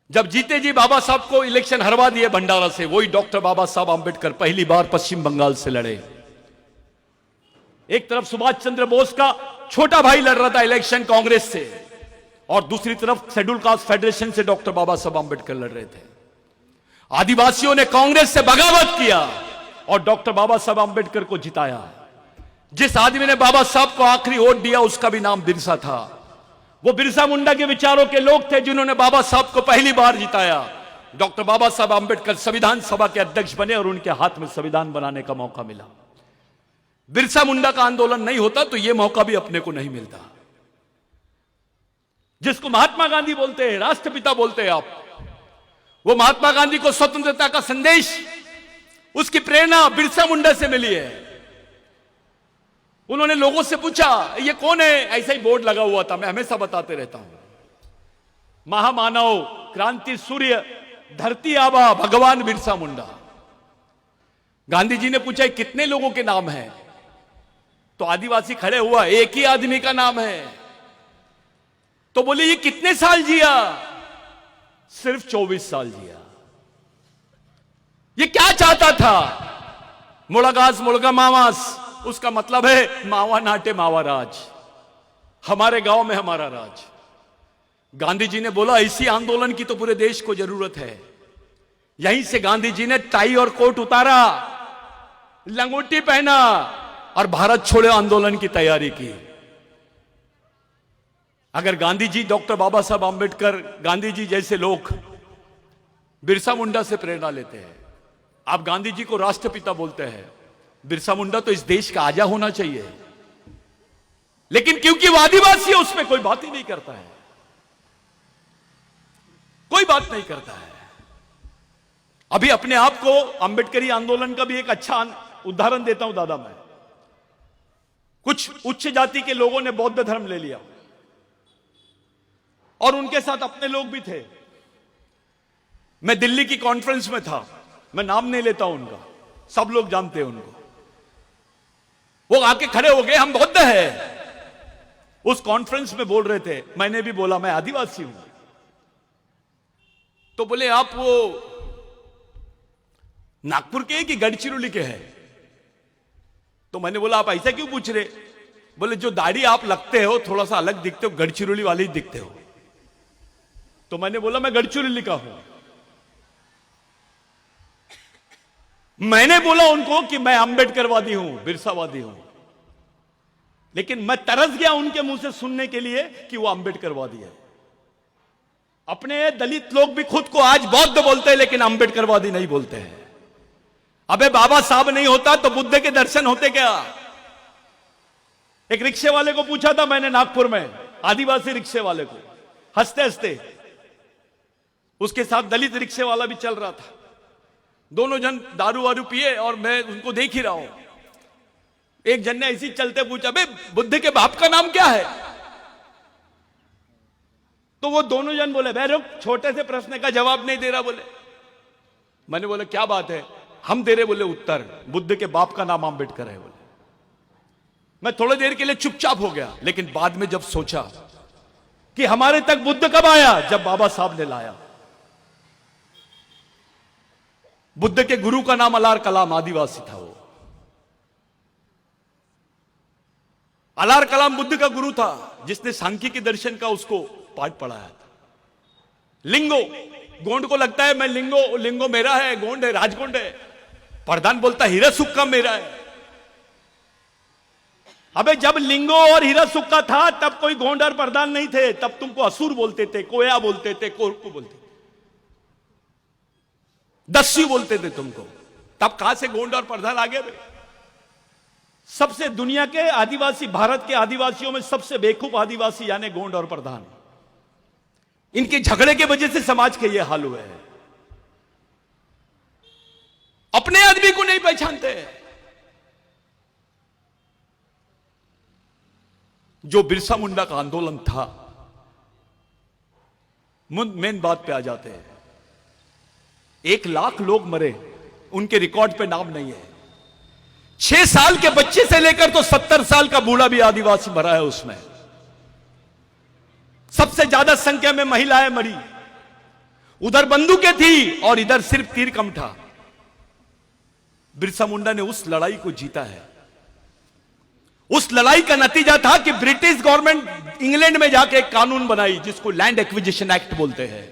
जब जीते जी बाबा साहब को इलेक्शन हरवा दिए भंडारा से, वही डॉक्टर बाबा साहब आंबेडकर पहली बार पश्चिम बंगाल से लड़े। एक तरफ सुभाष चंद्र बोस का छोटा भाई लड़ रहा था इलेक्शन कांग्रेस से, और दूसरी तरफ शेड्यूल कास्ट फेडरेशन से डॉक्टर बाबा साहब आंबेडकर लड़ रहे थे। आदिवासियों ने कांग्रेस से बगावत किया और डॉक्टर बाबा साहब आंबेडकर को जिताया। जिस आदमी ने बाबा साहब को आखिरी वोट दिया उसका भी नाम बिरसा था। वो बिरसा मुंडा के विचारों के लोग थे जिन्होंने बाबा साहब को पहली बार जिताया। डॉक्टर बाबा साहब आंबेडकर संविधान सभा के अध्यक्ष बने और उनके हाथ में संविधान बनाने का मौका मिला। बिरसा मुंडा का आंदोलन नहीं होता तो यह मौका भी अपने को नहीं मिलता। जिसको महात्मा गांधी बोलते हैं, राष्ट्रपिता बोलते हैं आप, वो महात्मा गांधी को स्वतंत्रता का संदेश, उसकी प्रेरणा बिरसा मुंडा से मिली है। उन्होंने लोगों से पूछा ये कौन है, ऐसा ही बोर्ड लगा हुआ था, मैं हमेशा बताते रहता हूं, महामानव, क्रांति सूर्य, धरती आबा भगवान बिरसा मुंडा। गांधी जी ने पूछा कितने लोगों के नाम हैं, तो आदिवासी खड़े हुआ, एक ही आदमी का नाम है। तो बोले ये कितने साल जिया? सिर्फ 24 साल जिया। ये क्या चाहता था? मुड़गास मुड़गा मावास, उसका मतलब है मावा नाटे मावा राज, हमारे गांव में हमारा राज। गांधी जी ने बोला इसी आंदोलन की तो पूरे देश को जरूरत है। यहीं से गांधी जी ने टाई और कोट उतारा, लंगोटी पहना और भारत छोड़ो आंदोलन की तैयारी की। अगर गांधी जी, डॉक्टर बाबा साहब आंबेडकर, गांधी जी जैसे लोग बिरसा मुंडा से प्रेरणा लेते हैं, आप गांधी जी को राष्ट्रपिता बोलते हैं, बिरसा मुंडा तो इस देश का आजा होना चाहिए। लेकिन क्योंकि वो आदिवासी है उसमें कोई बात ही नहीं करता है, कोई बात नहीं करता है। अभी अपने आप को अंबेडकरी आंदोलन का भी एक अच्छा उदाहरण देता हूं दादा। मैं, कुछ उच्च जाति के लोगों ने बौद्ध धर्म ले लिया और उनके साथ अपने लोग भी थे। मैं दिल्ली की कॉन्फ्रेंस में था, मैं नाम नहीं लेता हूं उनका, सब लोग जानते हैं उनको। वो आके खड़े हो गए, हम बौद्ध हैं। उस कॉन्फ्रेंस में बोल रहे थे, मैंने भी बोला मैं आदिवासी हूं। तो बोले आप वो नागपुर के हैं कि गढ़चिरौली के हैं? तो मैंने बोला आप ऐसा क्यों पूछ रहे? बोले जो दाढ़ी आप लगते हो थोड़ा सा अलग दिखते हो, गढ़चिरौली वाले ही दिखते हो। तो मैंने बोला मैं गढ़चिरौली का हूं। मैंने बोला उनको कि मैं अंबेडकरवादी हूं, बिरसावादी हूं, लेकिन मैं तरस गया उनके मुंह से सुनने के लिए कि वो अंबेडकरवादी है। अपने दलित लोग भी खुद को आज बौद्ध बोलते हैं लेकिन अंबेडकरवादी नहीं बोलते हैं। अबे बाबा साहब नहीं होता तो बुद्ध के दर्शन होते क्या? एक रिक्शे वाले को पूछा था मैंने नागपुर में, आदिवासी रिक्शे वाले को, हंसते हंसते, उसके साथ दलित रिक्शे वाला भी चल रहा था। दोनों जन दारू वारू पिए और मैं उनको देख ही रहा हूं। एक जन ने ऐसी चलते पूछा बे बुद्ध के बाप का नाम क्या है? तो वो दोनों जन बोले बे रुक, छोटे से प्रश्न का जवाब नहीं दे रहा। बोले, मैंने बोला क्या बात है? हम दे रहे बोले उत्तर, बुद्ध के बाप का नाम अंबेडकर है। बोले, मैं थोड़ी देर के लिए चुपचाप हो गया, लेकिन बाद में जब सोचा कि हमारे तक बुद्ध कब आया? जब बाबा साहब ने लाया। बुद्ध के गुरु का नाम अलार कलाम, आदिवासी था वो। अलार कलाम बुद्ध का गुरु था, जिसने सांख्यिकी दर्शन का उसको पाठ पढ़ाया था। लिंगो, गोंड को लगता है मैं लिंगो, लिंगो मेरा है, गोंड है, राजगोंड है। प्रधान बोलता हीरा सुक्का मेरा है। अबे जब लिंगो और हीरा सुक्का था तब कोई गोंड और प्रधान नहीं थे, तब तुमको असुर बोलते थे, कोया बोलते थे, कोरकू बोलते थे, दस्यु बोलते थे तुमको। तब कहां से गोंड और प्रधान आ गए? सबसे दुनिया के आदिवासी, भारत के आदिवासियों में सबसे बेवकूफ आदिवासी यानी गोंड और प्रधान। इनके झगड़े के वजह से समाज के ये हाल हुए हैं। अपने आदमी को नहीं पहचानते। जो बिरसा मुंडा का आंदोलन था, मेन बात पे आ जाते हैं। 1 लाख लोग मरे, उनके रिकॉर्ड पे नाम नहीं है। 6 साल के बच्चे से लेकर तो 70 साल का बूढ़ा भी आदिवासी मरा है उसमें। सबसे ज्यादा संख्या में महिलाएं मरी। उधर बंदूकें थी और इधर सिर्फ तीर कम था। बिरसा मुंडा ने उस लड़ाई को जीता है। उस लड़ाई का नतीजा था कि ब्रिटिश गवर्नमेंट इंग्लैंड में जाके एक कानून बनाई जिसको लैंड एक्विजिशन एक्ट बोलते हैं,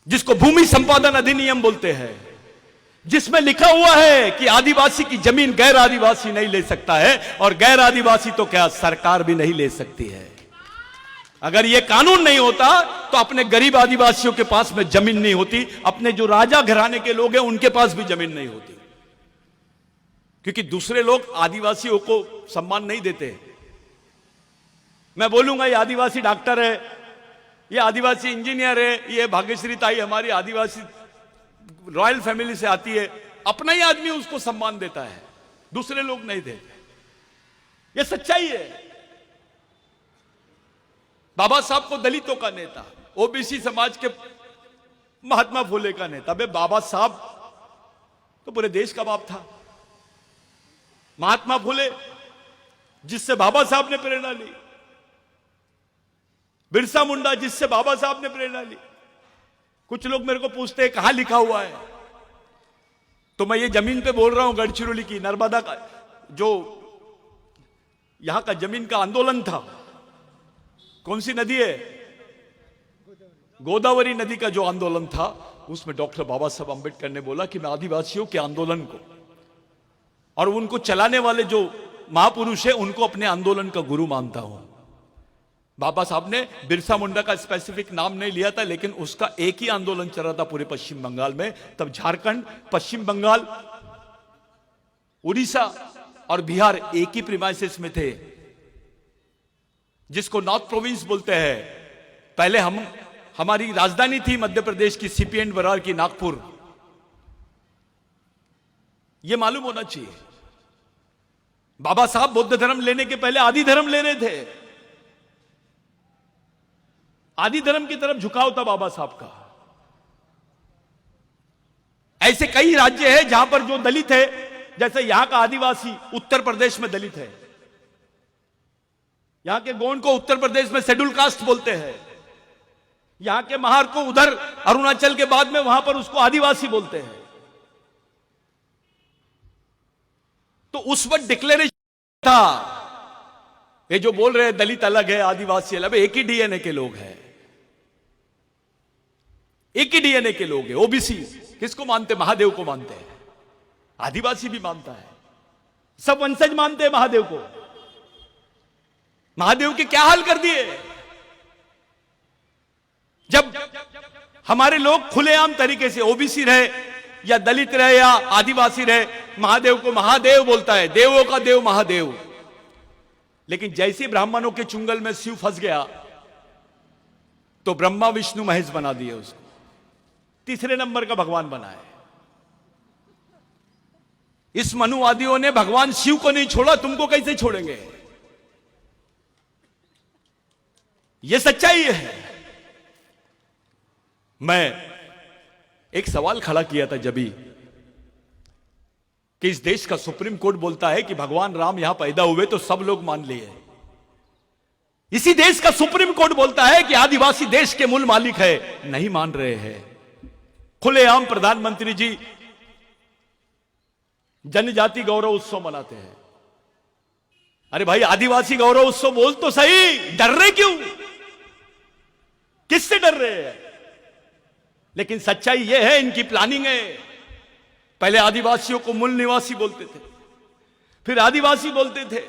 जिसको भूमि संपादन अधिनियम बोलते हैं, जिसमें लिखा हुआ है कि आदिवासी की जमीन गैर आदिवासी नहीं ले सकता है, और गैर आदिवासी तो क्या सरकार भी नहीं ले सकती है। अगर यह कानून नहीं होता तो अपने गरीब आदिवासियों के पास में जमीन नहीं होती, अपने जो राजा घराने के लोग हैं उनके पास भी जमीन नहीं होती, क्योंकि दूसरे लोग आदिवासियों को सम्मान नहीं देते। मैं बोलूंगा ये आदिवासी डॉक्टर है, ये आदिवासी इंजीनियर है, ये भाग्यश्री ताई हमारी आदिवासी रॉयल फैमिली से आती है, अपना ही आदमी उसको सम्मान देता है, दूसरे लोग नहीं देते। ये सच्चाई है। बाबा साहब को दलितों का नेता, ओबीसी समाज के महात्मा फुले का नेता। बे बाबा साहब तो पूरे देश का बाप था। महात्मा फुले जिससे बाबा साहब ने प्रेरणा ली, बिरसा मुंडा जिससे बाबा साहब ने प्रेरणा ली। कुछ लोग मेरे को पूछते हैं कहां लिखा हुआ है, तो मैं ये जमीन पे बोल रहा हूं, गढ़चिरौली की नर्मदा का जो यहां का जमीन का आंदोलन था। कौन सी नदी है? गोदावरी नदी का जो आंदोलन था, उसमें डॉक्टर बाबा साहब अंबेडकर ने बोला कि मैं आदिवासियों के आंदोलन को और उनको चलाने वाले जो महापुरुष है उनको अपने आंदोलन का गुरु मानता हूं। बाबा साहब ने बिरसा मुंडा का स्पेसिफिक नाम नहीं लिया था, लेकिन उसका एक ही आंदोलन चल रहा था पूरे पश्चिम बंगाल में। तब झारखंड, पश्चिम बंगाल, उड़ीसा और बिहार एक ही प्रीमाइसेस में थे, जिसको नॉर्थ प्रोविंस बोलते हैं। पहले हमारी राजधानी थी मध्य प्रदेश की, सीपी एंड बरार की, नागपुर। यह मालूम होना चाहिए। बाबा साहब बौद्ध धर्म लेने के पहले आदि धर्म ले रहे थे। आदि धर्म की तरफ झुकाव था बाबा साहब का। ऐसे कई राज्य हैं जहां पर जो दलित है, जैसे यहां का आदिवासी उत्तर प्रदेश में दलित है, यहां के गोंड को उत्तर प्रदेश में शेड्यूल कास्ट बोलते हैं, यहां के महार को उधर अरुणाचल के बाद में वहां पर उसको आदिवासी बोलते हैं। तो उस वक्त डिक्लेरेशन था, ये जो बोल रहे हैं दलित अलग है, आदिवासी अलग है, एक ही डीएनए के लोग हैं, एक ही डीएनए के लोग हैं। ओबीसी किसको मानते? महादेव को मानते हैं। आदिवासी भी मानता है, सब वंशज मानते हैं महादेव को। महादेव के क्या हाल कर दिए? जब हमारे लोग खुलेआम तरीके से ओबीसी रहे या दलित रहे या आदिवासी रहे, महादेव को महादेव बोलता है, देवों का देव महादेव। लेकिन जैसे ब्राह्मणों के चुंगल में शिव फंस गया तो ब्रह्मा विष्णु महेश बना दिए उसको, तीसरे नंबर का भगवान बनाए। इस मनुवादियों ने भगवान शिव को नहीं छोड़ा, तुमको कैसे छोड़ेंगे? यह सच्चाई है। मैं एक सवाल खड़ा किया था जब कि इस देश का सुप्रीम कोर्ट बोलता है कि भगवान राम यहां पैदा हुए तो सब लोग मान लिए। इसी देश का सुप्रीम कोर्ट बोलता है कि आदिवासी देश के मूल मालिक है, नहीं मान रहे हैं। खुलेआम प्रधानमंत्री जी जनजाति गौरव उत्सव मनाते हैं। अरे भाई, आदिवासी गौरव उत्सव बोल तो सही, डर रहे क्यों? किससे डर रहे हैं? लेकिन सच्चाई यह है, इनकी प्लानिंग है। पहले आदिवासियों को मूल निवासी बोलते थे, फिर आदिवासी बोलते थे,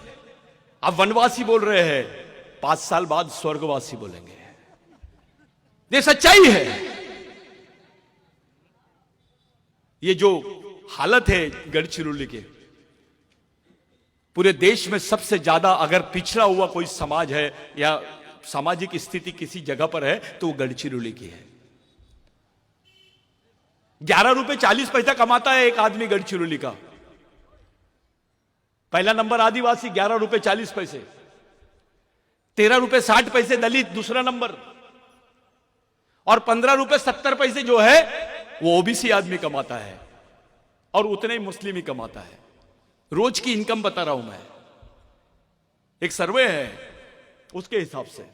अब वनवासी बोल रहे हैं, 5 साल बाद स्वर्गवासी बोलेंगे। ये सच्चाई है। ये जो हालत है गढ़चिरौली के, पूरे देश में सबसे ज्यादा अगर पिछड़ा हुआ कोई समाज है या सामाजिक स्थिति किसी जगह पर है तो वो गढ़चिरौली की है। 11 रुपए 40 पैसा कमाता है एक आदमी गढ़चिरौली का। पहला नंबर आदिवासी 11 रुपए 40 पैसे, 13 रुपए 60 पैसे दलित दूसरा नंबर, और 15 रुपए 70 पैसे जो है वो ओबीसी आदमी कमाता है, और उतने ही मुस्लिम ही कमाता है। रोज की इनकम बता रहा हूं मैं, एक सर्वे है उसके हिसाब से।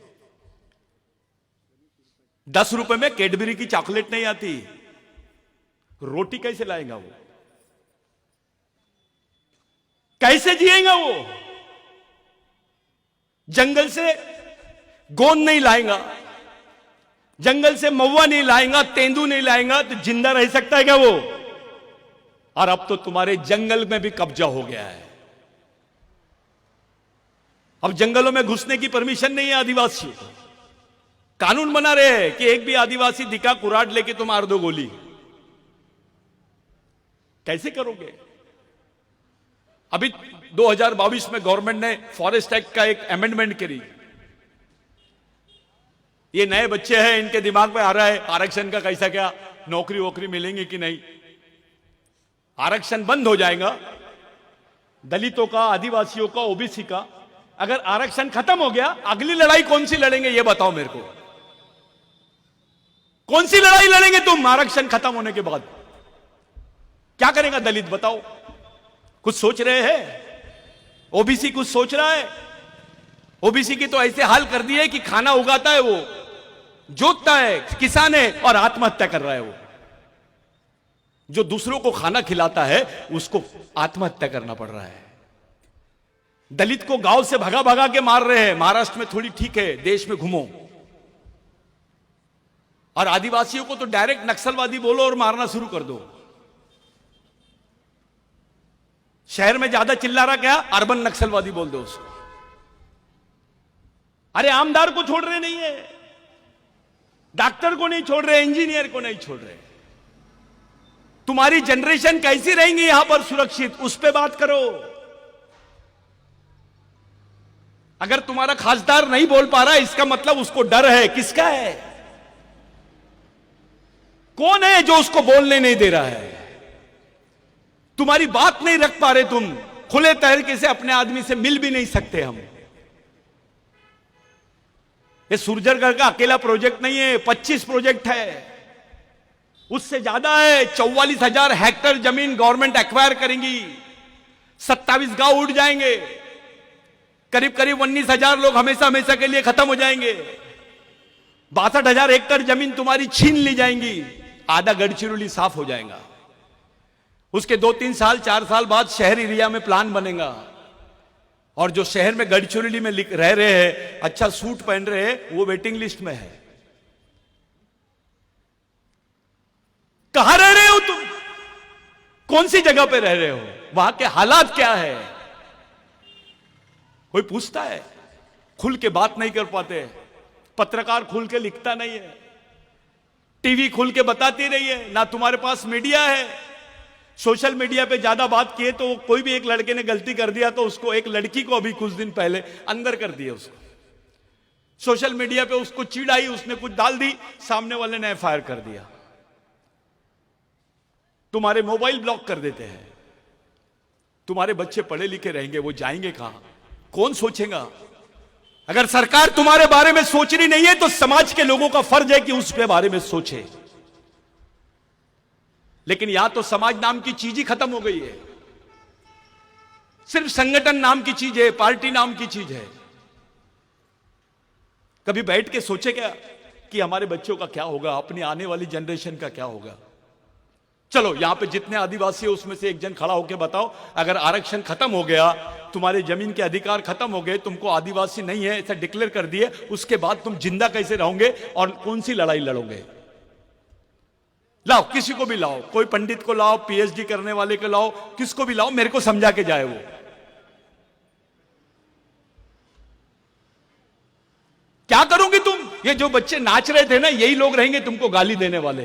10 रुपए में कैडबरी की चॉकलेट नहीं आती, रोटी कैसे लाएगा वो? कैसे जिएगा वो? जंगल से गोंद नहीं लाएगा, जंगल से महुआ नहीं लाएगा, तेंदू नहीं लाएगा, तो जिंदा रह सकता है क्या वो? और अब तो तुम्हारे जंगल में भी कब्जा हो गया है। अब जंगलों में घुसने की परमिशन नहीं है आदिवासियों को। कानून बना रहे हैं कि एक भी आदिवासी दिखा कुराड लेके तुम मार दो गोली। कैसे करोगे? अभी 2022 में गवर्नमेंट ने फॉरेस्ट एक्ट का एक अमेंडमेंट करी। ये नए बच्चे हैं, इनके दिमाग में आ रहा है आरक्षण का कैसा, क्या नौकरी वोकरी मिलेंगी कि नहीं। आरक्षण बंद हो जाएगा, दलितों का, आदिवासियों का, ओबीसी का। अगर आरक्षण खत्म हो गया, अगली लड़ाई कौन सी लड़ेंगे ये बताओ मेरे को। कौन सी लड़ाई लड़ेंगे तुम आरक्षण खत्म होने के बाद? क्या करेगा दलित बताओ? कुछ सोच रहे हैं? ओबीसी कुछ सोच रहा है? ओबीसी की तो ऐसे हाल कर दिए कि खाना उगाता है वो, जोतता है, किसान है, और आत्महत्या कर रहा है वो। जो दूसरों को खाना खिलाता है उसको आत्महत्या करना पड़ रहा है। दलित को गांव से भगा भगा के मार रहे हैं। महाराष्ट्र में थोड़ी ठीक है, देश में घूमो। और आदिवासियों को तो डायरेक्ट नक्सलवादी बोलो और मारना शुरू कर दो। शहर में ज्यादा चिल्ला रहा क्या, अर्बन नक्सलवादी बोल दो उसको। अरे आमदार को छोड़ रहे नहीं है, डॉक्टर को नहीं छोड़ रहे, इंजीनियर को नहीं छोड़ रहे। तुम्हारी जनरेशन कैसी रहेंगी यहां पर सुरक्षित, उस पे बात करो। अगर तुम्हारा खासदार नहीं बोल पा रहा इसका मतलब उसको डर है। किसका है? कौन है जो उसको बोलने नहीं दे रहा है? तुम्हारी बात नहीं रख पा रहे तुम। खुले तरीके से अपने आदमी से मिल भी नहीं सकते हम। ये सुरजरगढ़ का अकेला प्रोजेक्ट नहीं है, 25 प्रोजेक्ट है, उससे ज्यादा है। 44,000 हेक्टेयर जमीन गवर्नमेंट एक्वायर करेंगी, 27 गांव उड़ जाएंगे, करीब करीब 19,000 लोग हमेशा हमेशा के लिए खत्म हो जाएंगे। 62,000 हेक्टेयर जमीन तुम्हारी छीन ली जाएंगी, आधा गढ़चिरौली साफ हो जाएगा। उसके 2-3 साल 4 साल बाद शहर एरिया में प्लान बनेगा। और जो शहर में गढ़चिरौली में रह रहे हैं, अच्छा सूट पहन रहे हैं, वो वेटिंग लिस्ट में है। कहां रह रहे हो तुम? कौन सी जगह पे रह रहे हो? वहां के हालात क्या है? कोई पूछता है? खुल के बात नहीं कर पाते। पत्रकार खुल के लिखता नहीं है, टीवी खुल के बताती नहीं है, ना तुम्हारे पास मीडिया है। सोशल मीडिया पे ज्यादा बात किए तो कोई भी एक लड़के ने गलती कर दिया तो उसको, एक लड़की को अभी कुछ दिन पहले अंदर कर दिया उसको। सोशल मीडिया पे उसको चिढ़ाई, उसने कुछ डाल दी, सामने वाले ने एफआईआर कर दिया। तुम्हारे मोबाइल ब्लॉक कर देते हैं। तुम्हारे बच्चे पढ़े लिखे रहेंगे, वो जाएंगे कहां? कौन सोचेगा? अगर सरकार तुम्हारे बारे में सोच रही नहीं है तो समाज के लोगों का फर्ज है कि उसके बारे में सोचे। लेकिन यहां तो समाज नाम की चीज ही खत्म हो गई है। सिर्फ संगठन नाम की चीज है, पार्टी नाम की चीज है। कभी बैठ के सोचे क्या कि हमारे बच्चों का क्या होगा, अपनी आने वाली जनरेशन का क्या होगा? चलो यहां पे जितने आदिवासी है उसमें से एक जन खड़ा होकर बताओ, अगर आरक्षण खत्म हो गया, तुम्हारे जमीन के अधिकार खत्म हो गए, तुमको आदिवासी नहीं है ऐसा डिक्लेयर कर दिए, उसके बाद तुम जिंदा कैसे रहोगे और कौन सी लड़ाई लड़ोगे? लाओ, किसी को भी लाओ, कोई पंडित को लाओ, पीएचडी करने वाले को लाओ, किसको भी लाओ, मेरे को समझा के जाए वो। क्या करोगे तुम? ये जो बच्चे नाच रहे थे ना, यही लोग रहेंगे तुमको गाली देने वाले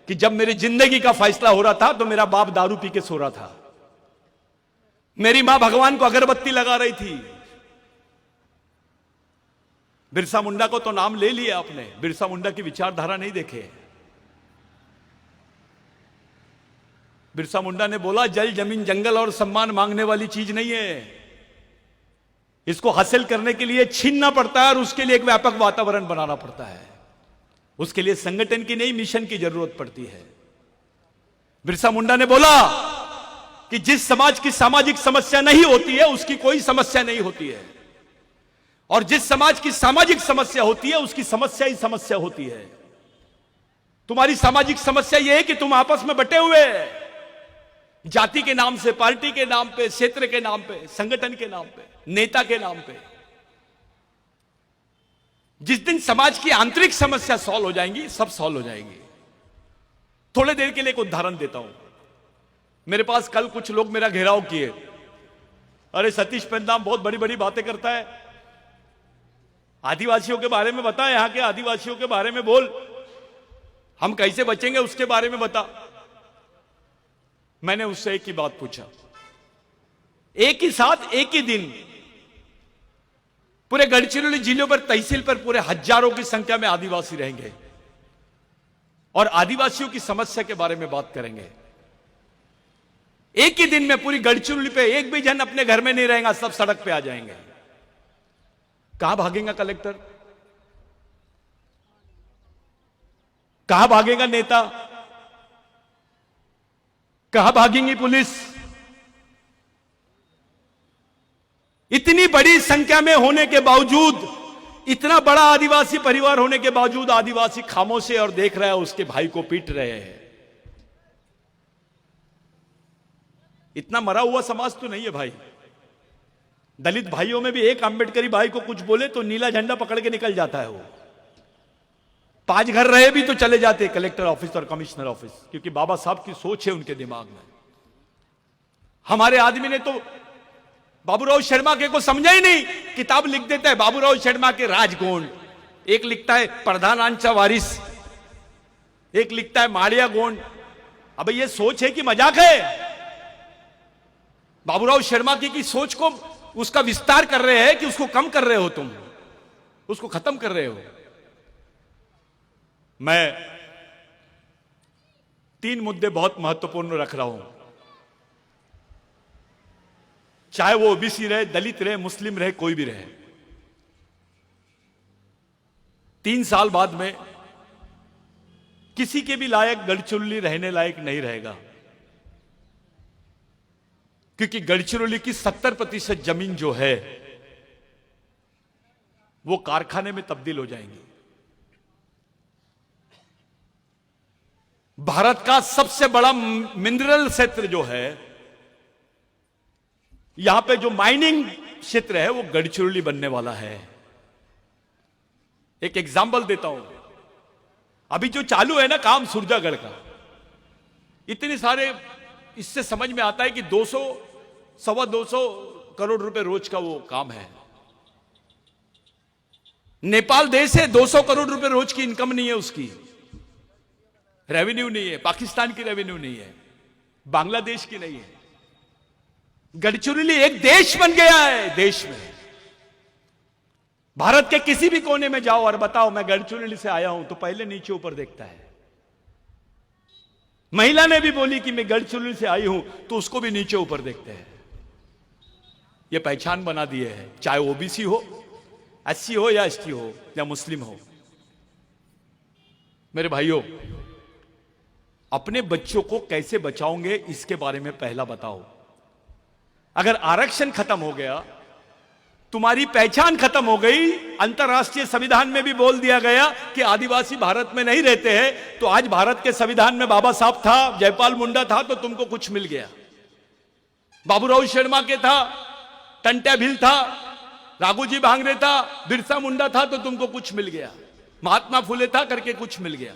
कि जब मेरी जिंदगी का फैसला हो रहा था तो मेरा बाप दारू पी के सो रहा था, मेरी मां भगवान को अगरबत्ती लगा रही थी। बिरसा मुंडा को तो नाम ले लिया आपने, बिरसा मुंडा की विचारधारा नहीं देखे। बिरसा मुंडा ने बोला जल जमीन जंगल और सम्मान मांगने वाली चीज नहीं है, इसको हासिल करने के लिए छीनना पड़ता है और उसके लिए एक व्यापक वातावरण बनाना पड़ता है, उसके लिए संगठन की नहीं मिशन की जरूरत पड़ती है। बिरसा मुंडा ने बोला कि जिस समाज की सामाजिक समस्या नहीं होती है उसकी कोई समस्या नहीं होती है, और जिस समाज की सामाजिक समस्या होती है उसकी समस्या ही समस्या होती है। तुम्हारी सामाजिक समस्या यह है कि तुम आपस में बटे हुए, जाति के नाम से, पार्टी के नाम पे, क्षेत्र के नाम पे, संगठन के नाम पे, नेता के नाम पे। जिस दिन समाज की आंतरिक समस्या सॉल्व हो जाएंगी, सब सॉल्व हो जाएंगी। थोड़े देर के लिए एक उदाहरण देता हूं। मेरे पास कल कुछ लोग मेरा घेराव किए, अरे सतीश पेंदाम बहुत बड़ी बड़ी बातें करता है, आदिवासियों के बारे में बता, यहां के आदिवासियों के बारे में बोल, हम कैसे बचेंगे उसके बारे में बता। मैंने उससे एक ही बात पूछा, एक ही साथ एक ही दिन पूरे गढ़चिरौली जिले पर, तहसील पर पूरे हजारों की संख्या में आदिवासी रहेंगे और आदिवासियों की समस्या के बारे में बात करेंगे। एक ही दिन में पूरी गढ़चिरौली पे एक भी जन अपने घर में नहीं रहेगा, सब सड़क पे आ जाएंगे। कहां भागेगा कलेक्टर? कहां भागेगा नेता? कहां भागेंगी पुलिस? इतनी बड़ी संख्या में होने के बावजूद, इतना बड़ा आदिवासी परिवार होने के बावजूद आदिवासी खामोश है और देख रहा है उसके भाई को पीट रहे हैं। इतना मरा हुआ समाज तो नहीं है भाई। दलित भाइयों में भी एक अंबेडकरी भाई को कुछ बोले तो नीला झंडा पकड़ के निकल जाता है वो। 5 घर रहे भी तो चले जाते कलेक्टर ऑफिस और कमिश्नर ऑफिस, क्योंकि बाबा साहब की सोच है उनके दिमाग में। हमारे आदमी ने तो बाबूराव शर्मा के को समझा ही नहीं, किताब लिख देता है बाबूराव शर्मा के राजगोंड, एक लिखता है प्रधानांचा वारिस, एक लिखता है माड़िया गोंड। अब ये सोच है कि मजाक है? बाबूराव शर्मा की सोच को उसका विस्तार कर रहे हैं कि उसको कम कर रहे हो, तुम उसको खत्म कर रहे हो। मैं 3 मुद्दे बहुत महत्वपूर्ण रख रहा हूं, चाहे वो ओबीसी रहे, दलित रहे, मुस्लिम रहे, कोई भी रहे। 3 साल बाद में किसी के भी लायक गढ़चिरौली रहने लायक नहीं रहेगा, क्योंकि गढ़चिरौली की 70% जमीन जो है वो कारखाने में तब्दील हो जाएंगी। भारत का सबसे बड़ा मिनरल क्षेत्र जो है, यहां पे जो माइनिंग क्षेत्र है वो गढ़चिरौली बनने वाला है। एक एग्जांपल देता हूं, अभी जो चालू है ना काम सुरजागढ़ का, इतने सारे, इससे समझ में आता है कि 200 सवा 200 करोड़ रुपए रोज का वो काम है। नेपाल देश है, 200 करोड़ रुपए रोज की इनकम नहीं है, उसकी रेवेन्यू नहीं है, पाकिस्तान की रेवेन्यू नहीं है, बांग्लादेश की नहीं है। गढ़चिरौली एक देश बन गया है, देश में। भारत के किसी भी कोने में जाओ और बताओ मैं गढ़चिरौली से आया हूं, तो पहले नीचे ऊपर देखता है। महिला ने भी बोली कि मैं गढ़चिरौली से आई हूं, तो उसको भी नीचे ऊपर देखते हैं। ये पहचान बना दिए है, चाहे ओबीसी हो, एससी हो या एसटी हो या मुस्लिम हो। मेरे भाइयों, अपने बच्चों को कैसे बचाओगे इसके बारे में पहला बताओ। अगर आरक्षण खत्म हो गया तुम्हारी पहचान खत्म हो गई। अंतरराष्ट्रीय संविधान में भी बोल दिया गया कि आदिवासी भारत में नहीं रहते हैं। तो आज भारत के संविधान में बाबा साहब था, जयपाल मुंडा था, तो तुमको कुछ मिल गया। बाबूराव शर्मा के था, टंट्या भील था, राघोजी भांगरे था, बिरसा मुंडा था, तो तुमको कुछ मिल गया। महात्मा फुले था करके कुछ मिल गया।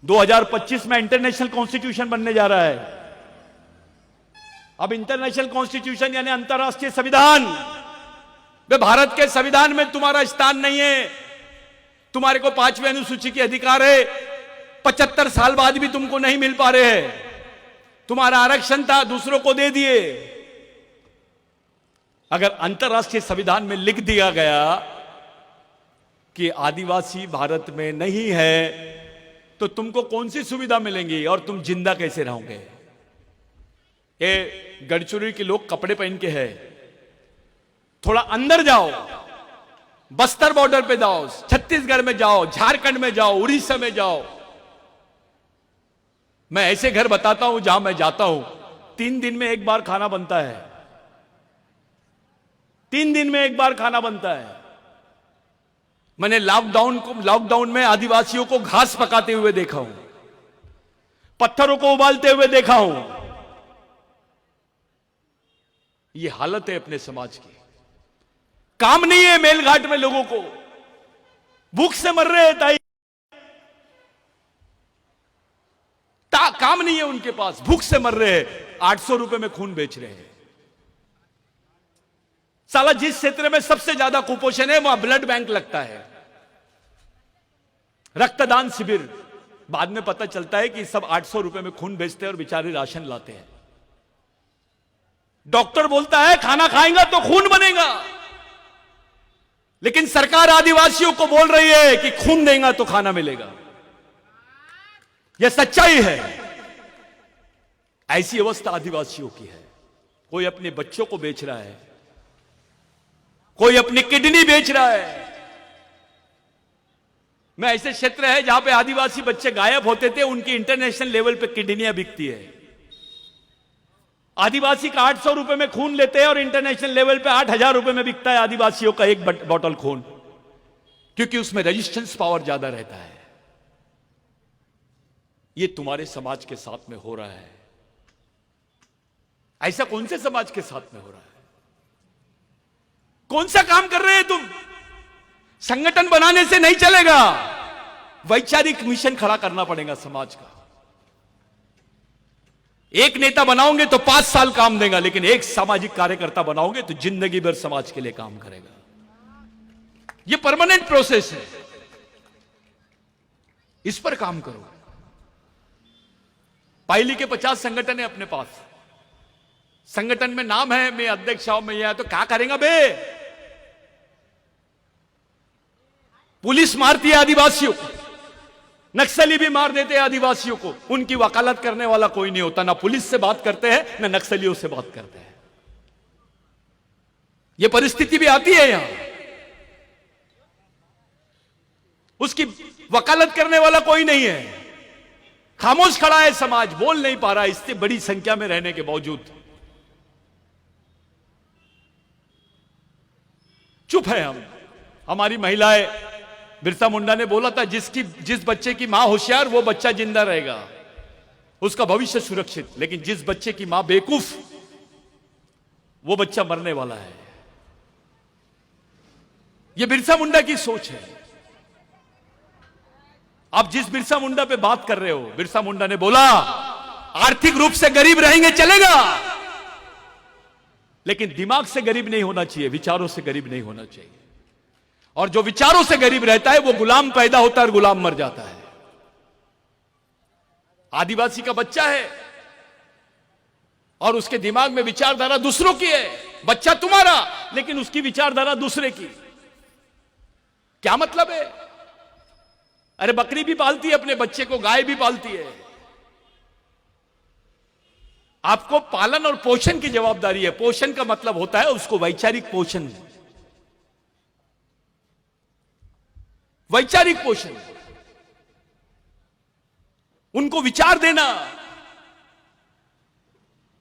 2025 में इंटरनेशनल कॉन्स्टिट्यूशन बनने जा रहा है। अब इंटरनेशनल कॉन्स्टिट्यूशन यानी अंतरराष्ट्रीय संविधान, वे भारत के संविधान में तुम्हारा स्थान नहीं है। तुम्हारे को 5वीं अनुसूची के अधिकार है, 75 साल बाद भी तुमको नहीं मिल पा रहे हैं। तुम्हारा आरक्षण था, दूसरों को दे दिए। अगर अंतरराष्ट्रीय संविधान में लिख दिया गया कि आदिवासी भारत में नहीं है, तो तुमको कौन सी सुविधा मिलेंगी और तुम जिंदा कैसे रहोगे? ये गढ़चिरौली के लोग कपड़े पहन के हैं, थोड़ा अंदर जाओ, बस्तर बॉर्डर पे जाओ, छत्तीसगढ़ में जाओ, झारखंड में जाओ, उड़ीसा में जाओ। मैं ऐसे घर बताता हूं जहां मैं जाता हूं, 3 दिन में एक बार खाना बनता है। 3 दिन में एक बार खाना बनता है। मैंने लॉकडाउन में आदिवासियों को घास पकाते हुए देखा हूं, पत्थरों को उबालते हुए देखा हूं। ये हालत है अपने समाज की। काम नहीं है मेलघाट में लोगों को, भूख से मर रहे हैं ताई। काम नहीं है उनके पास, भूख से मर रहे हैं, 800 रुपए में खून बेच रहे हैं। साला जिस क्षेत्र में सबसे ज्यादा कुपोषण है वहां ब्लड बैंक लगता है, रक्तदान शिविर। बाद में पता चलता है कि सब 800 रुपए में खून बेचते हैं और बेचारे राशन लाते हैं। डॉक्टर बोलता है खाना खाएगा तो खून बनेगा, लेकिन सरकार आदिवासियों को बोल रही है कि खून देगा तो खाना मिलेगा। यह सच्चाई है। ऐसी अवस्था आदिवासियों की है। कोई अपने बच्चों को बेच रहा है, कोई अपनी किडनी बेच रहा है। मैं ऐसे क्षेत्र है जहां पे आदिवासी बच्चे गायब होते थे, उनकी इंटरनेशनल लेवल पे किडनियां बिकती है। आदिवासी का 800 रुपए में खून लेते हैं और इंटरनेशनल लेवल पे 8000 रुपए में बिकता है आदिवासियों का एक बॉटल खून, क्योंकि उसमें रेजिस्टेंस पावर ज्यादा रहता है। ये तुम्हारे समाज के साथ में हो रहा है। ऐसा कौन से समाज के साथ में हो रहा है? कौन सा काम कर रहे हैं तुम? संगठन बनाने से नहीं चलेगा, वैचारिक मिशन खड़ा करना पड़ेगा समाज का। एक नेता बनाओगे तो 5 साल काम देगा, लेकिन एक सामाजिक कार्यकर्ता बनाओगे तो जिंदगी भर समाज के लिए काम करेगा। यह परमानेंट प्रोसेस है, इस पर काम करो। पाइली के 50 संगठन है अपने पास। संगठन में नाम है, मैं अध्यक्ष हूं, मैं यह, तो क्या करेगा बे? पुलिस मारती है आदिवासियों को, नक्सली भी मार देते हैं आदिवासियों को। उनकी वकालत करने वाला कोई नहीं होता। ना पुलिस से बात करते हैं, ना नक्सलियों से बात करते हैं। यह परिस्थिति भी आती है यहां। उसकी वकालत करने वाला कोई नहीं है। खामोश खड़ा है समाज, बोल नहीं पा रहा है, इससे बड़ी संख्या में रहने के बावजूद चुप है हम। हमारी महिलाएं, बिरसा मुंडा ने बोला था, जिस बच्चे की मां होशियार वो बच्चा जिंदा रहेगा, उसका भविष्य सुरक्षित। लेकिन जिस बच्चे की मां बेवकूफ, वो बच्चा मरने वाला है। यह बिरसा मुंडा की सोच है। आप जिस बिरसा मुंडा पे बात कर रहे हो, बिरसा मुंडा ने बोला आर्थिक रूप से गरीब रहेंगे चलेगा, लेकिन दिमाग से गरीब नहीं होना चाहिए, विचारों से गरीब नहीं होना चाहिए। और जो विचारों से गरीब रहता है वो गुलाम पैदा होता है और गुलाम मर जाता है। आदिवासी का बच्चा है और उसके दिमाग में विचारधारा दूसरों की है। बच्चा तुम्हारा, लेकिन उसकी विचारधारा दूसरे की। क्या मतलब है? अरे बकरी भी पालती है अपने बच्चे को, गाय भी पालती है। आपको पालन और पोषण की जवाबदारी है। पोषण का मतलब होता है उसको वैचारिक पोषण, वैचारिक पोषण, उनको विचार देना।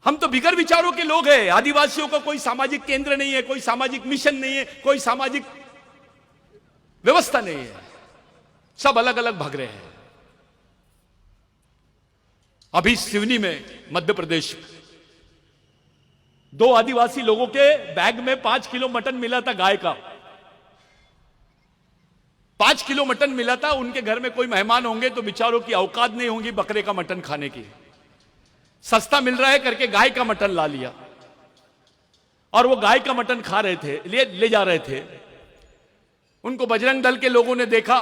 हम तो बिगर विचारों के लोग हैं। आदिवासियों का कोई सामाजिक केंद्र नहीं है, कोई सामाजिक मिशन नहीं है, कोई सामाजिक व्यवस्था नहीं है, सब अलग अलग भाग रहे हैं। अभी सिवनी में मध्य प्रदेश दो आदिवासी लोगों के बैग में 5 किलो मटन मिला था, गाय का 5 किलो मटन मिला था। उनके घर में कोई मेहमान होंगे तो बेचारों की औकात नहीं होंगी बकरे का मटन खाने की, सस्ता मिल रहा है करके गाय का मटन ला लिया और वो गाय का मटन खा रहे थे, ले जा रहे थे। उनको बजरंग दल के लोगों ने देखा,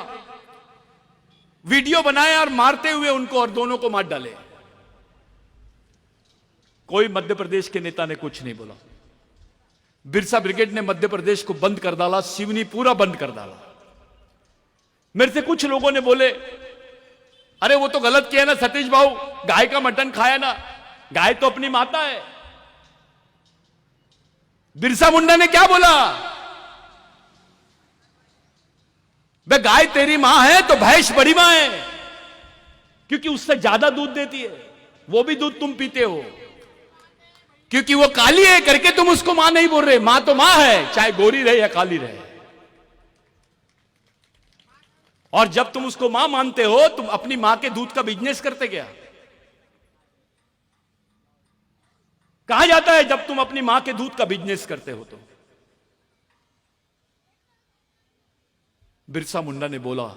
वीडियो बनाया और मारते हुए उनको और दोनों को मार डाले। कोई मध्य प्रदेश के नेता ने कुछ नहीं बोला। बिरसा ब्रिगेड ने मध्य प्रदेश को बंद कर डाला, सिवनी पूरा बंद कर डाला। मेरे से कुछ लोगों ने बोले, अरे वो तो गलत किया ना सतीश भाऊ, गाय का मटन खाया ना, गाय तो अपनी माता है। बिरसा मुंडा ने क्या बोला, बे गाय तेरी मां है तो भैंस बड़ी मां है, क्योंकि उससे ज्यादा दूध देती है, वो भी दूध तुम पीते हो। क्योंकि वो काली है करके तुम उसको मां नहीं बोल रहे, मां तो मां है, चाहे गोरी रहे या काली रहे। और जब तुम उसको मां मानते हो, तुम अपनी मां के दूध का बिजनेस करते क्या? कहा जाता है जब तुम अपनी मां के दूध का बिजनेस करते हो तो। बिरसा मुंडा ने बोला,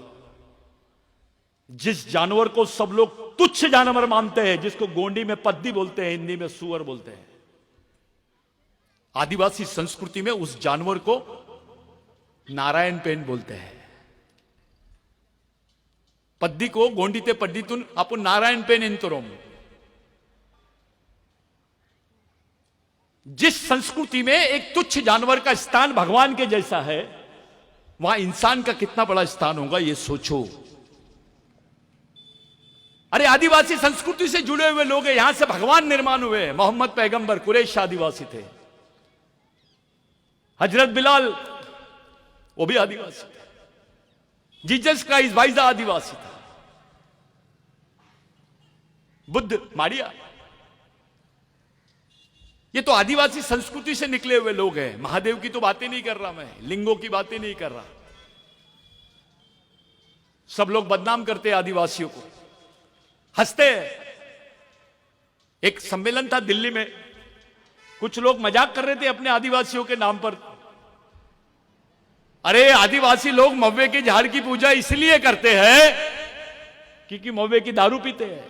जिस जानवर को सब लोग तुच्छ जानवर मानते हैं, जिसको गोंडी में पद्दी बोलते हैं, हिंदी में सुअर बोलते हैं, आदिवासी संस्कृति में उस जानवर को नारायण पेन बोलते हैं। पद्दी को गोंडी ते पद्दी तुन अपन नारायण पेन इंतरोम। जिस संस्कृति में एक तुच्छ जानवर का स्थान भगवान के जैसा है, वहां इंसान का कितना बड़ा स्थान होगा ये सोचो। अरे आदिवासी संस्कृति से जुड़े हुए लोग हैं, यहां से भगवान निर्माण हुए हैं। मोहम्मद पैगंबर कुरैश आदिवासी थे, हजरत बिलाल वो भी आदिवासी थे, जीसस क्राइस्ट वाइजा आदिवासी था, बुद्ध मारिया, ये तो आदिवासी संस्कृति से निकले हुए लोग हैं। महादेव की तो बातें नहीं कर रहा मैं, लिंगों की बातें नहीं कर रहा। सब लोग बदनाम करते हैं आदिवासियों को, हंसते हैं। एक सम्मेलन था दिल्ली में, कुछ लोग मजाक कर रहे थे अपने आदिवासियों के नाम पर। अरे आदिवासी लोग मव्वे के झाड़ की पूजा इसलिए करते हैं क्योंकि मव्वे की दारू पीते हैं।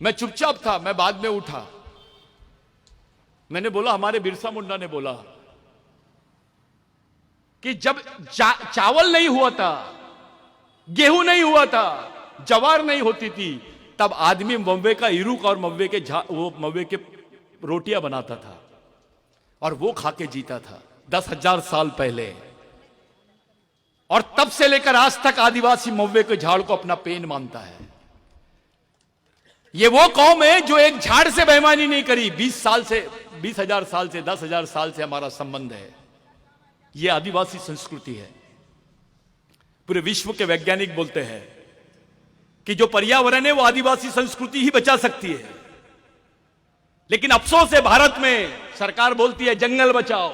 मैं चुपचाप था, मैं बाद में उठा, मैंने बोला, हमारे बिरसा मुंडा ने बोला कि जब चावल नहीं हुआ था, गेहूं नहीं हुआ था, जवार नहीं होती थी, तब आदमी मव्वे का इरुक और मव्वे के रोटियां बनाता था और वो खा के जीता था 10,000 साल पहले। और तब से लेकर आज तक आदिवासी मव्वे के झाड़ को अपना पेन मानता है। ये वो कौम है जो एक झाड़ से बेईमानी नहीं करी। 20,000 साल से 10,000 साल से हमारा संबंध है। ये आदिवासी संस्कृति है। पूरे विश्व के वैज्ञानिक बोलते हैं कि जो पर्यावरण है वो आदिवासी संस्कृति ही बचा सकती है। लेकिन अफसोस है, भारत में सरकार बोलती है जंगल बचाओ,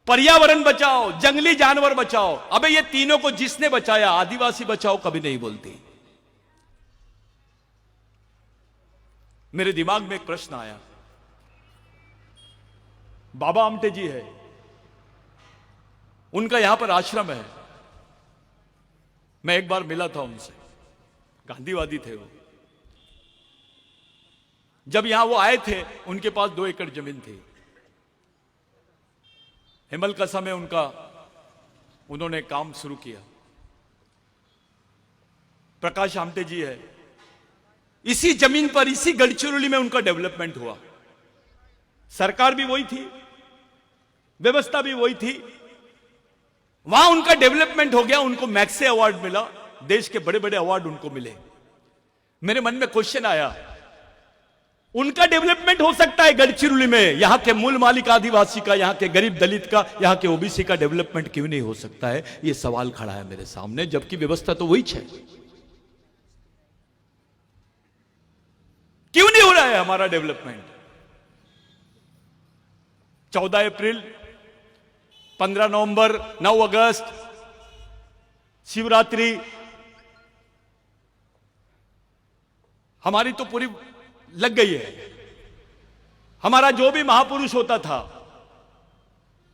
पर्यावरण बचाओ, जंगली जानवर बचाओ। अबे ये तीनों को जिसने बचाया, आदिवासी बचाओ कभी नहीं बोलती। मेरे दिमाग में एक प्रश्न आया, बाबा आमटे जी है, उनका यहां पर आश्रम है। मैं एक बार मिला था उनसे, गांधीवादी थे वो। जब यहां वो आए थे, उनके पास 2 एकड़ जमीन थी। हिमलकसा में उन्होंने काम शुरू किया। प्रकाश आमटे जी है, इसी जमीन पर, इसी गढ़चिरौली में उनका डेवलपमेंट हुआ। सरकार भी वही थी, व्यवस्था भी वही थी, वहां उनका डेवलपमेंट हो गया। उनको मैक्से अवार्ड मिला, देश के बड़े बड़े अवार्ड उनको मिले। मेरे मन में क्वेश्चन आया, उनका डेवलपमेंट हो सकता है गढ़चिरौली में, यहां के मूल मालिक आदिवासी का, यहां के गरीब दलित का, यहां के ओबीसी का डेवलपमेंट क्यों नहीं हो सकता है? यह सवाल खड़ा है मेरे सामने, जबकि व्यवस्था तो वही है। रहा है हमारा डेवलपमेंट। 14 अप्रैल, 15 नवंबर, 9 अगस्त, शिवरात्रि, हमारी तो पूरी लग गई है। हमारा जो भी महापुरुष होता था,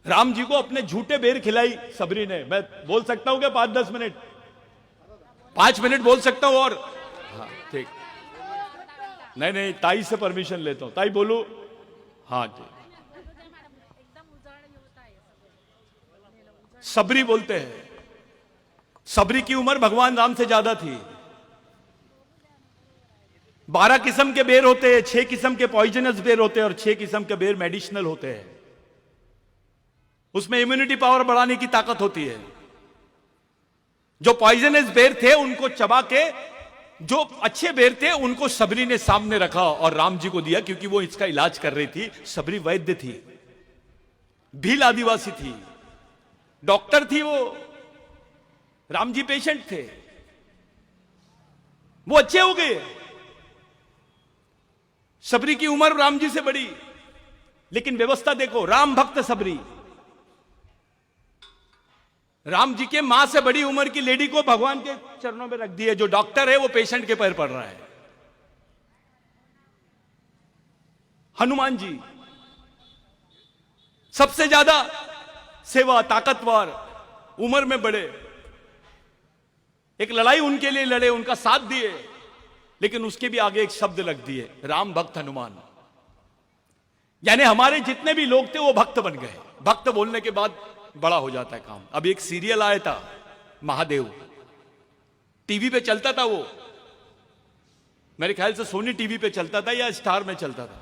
राम जी को अपने झूठे बेर खिलाई सबरी ने। मैं बोल सकता हूं क्या 5-10 मिनट? 5 मिनट बोल सकता हूं और हाँ ठीक। नहीं, ताई से परमिशन लेता हूं। ताई बोलू? हाँ ठीक। सबरी बोलते हैं। सबरी की उम्र भगवान राम से ज्यादा थी। 12 किस्म के बेर होते हैं, 6 किस्म के पॉइजनस बेर होते हैं और 6 किस्म के बेर मेडिसिनल होते हैं। उसमें इम्यूनिटी पावर बढ़ाने की ताकत होती है। जो पॉइजनस बेर थे उनको चबा के, जो अच्छे बेर थे उनको सबरी ने सामने रखा और राम जी को दिया, क्योंकि वो इसका इलाज कर रही थी। सबरी वैद्य थी, भील आदिवासी थी, डॉक्टर थी वो। राम जी पेशेंट थे, वो अच्छे हो गए। सबरी की उम्र राम जी से बड़ी, लेकिन व्यवस्था देखो। राम भक्त सबरी, राम जी के मां से बड़ी उम्र की लेडी को भगवान के चरणों में रख दिया। जो डॉक्टर है वो पेशेंट के पैर पड़ रहा है। हनुमान जी सबसे ज्यादा सेवा, ताकतवर, उम्र में बड़े, एक लड़ाई उनके लिए लड़े, उनका साथ दिए, लेकिन उसके भी आगे एक शब्द लग दिए, राम भक्त हनुमान। यानी हमारे जितने भी लोग थे वो भक्त बन गए। भक्त बोलने के बाद बड़ा हो जाता है काम। अभी एक सीरियल आया था महादेव, टीवी पे चलता था वो, मेरे ख्याल से सोनी टीवी पे चलता था या स्टार में चलता था,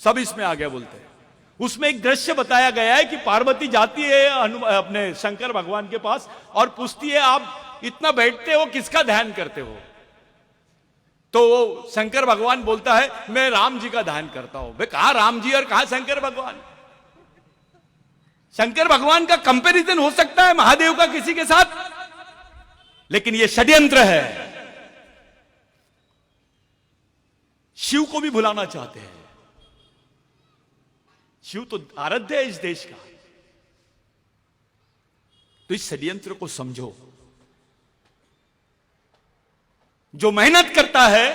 सब इसमें आ गया बोलते हैं। उसमें एक दृश्य बताया गया है कि पार्वती जाती है अपने शंकर भगवान के पास और पूछती है, आप इतना बैठते हो, किसका ध्यान करते हो? तो शंकर भगवान बोलता है, मैं राम जी का ध्यान करता हूं। भाई कहां राम जी और कहां शंकर भगवान? शंकर भगवान का कंपैरिजन हो सकता है महादेव का किसी के साथ, लेकिन यह षड्यंत्र है। शिव को भी भुलाना चाहते हैं। शिव तो आराध्य है इस देश का। तो इस षड्यंत्र को समझो। जो मेहनत करता है,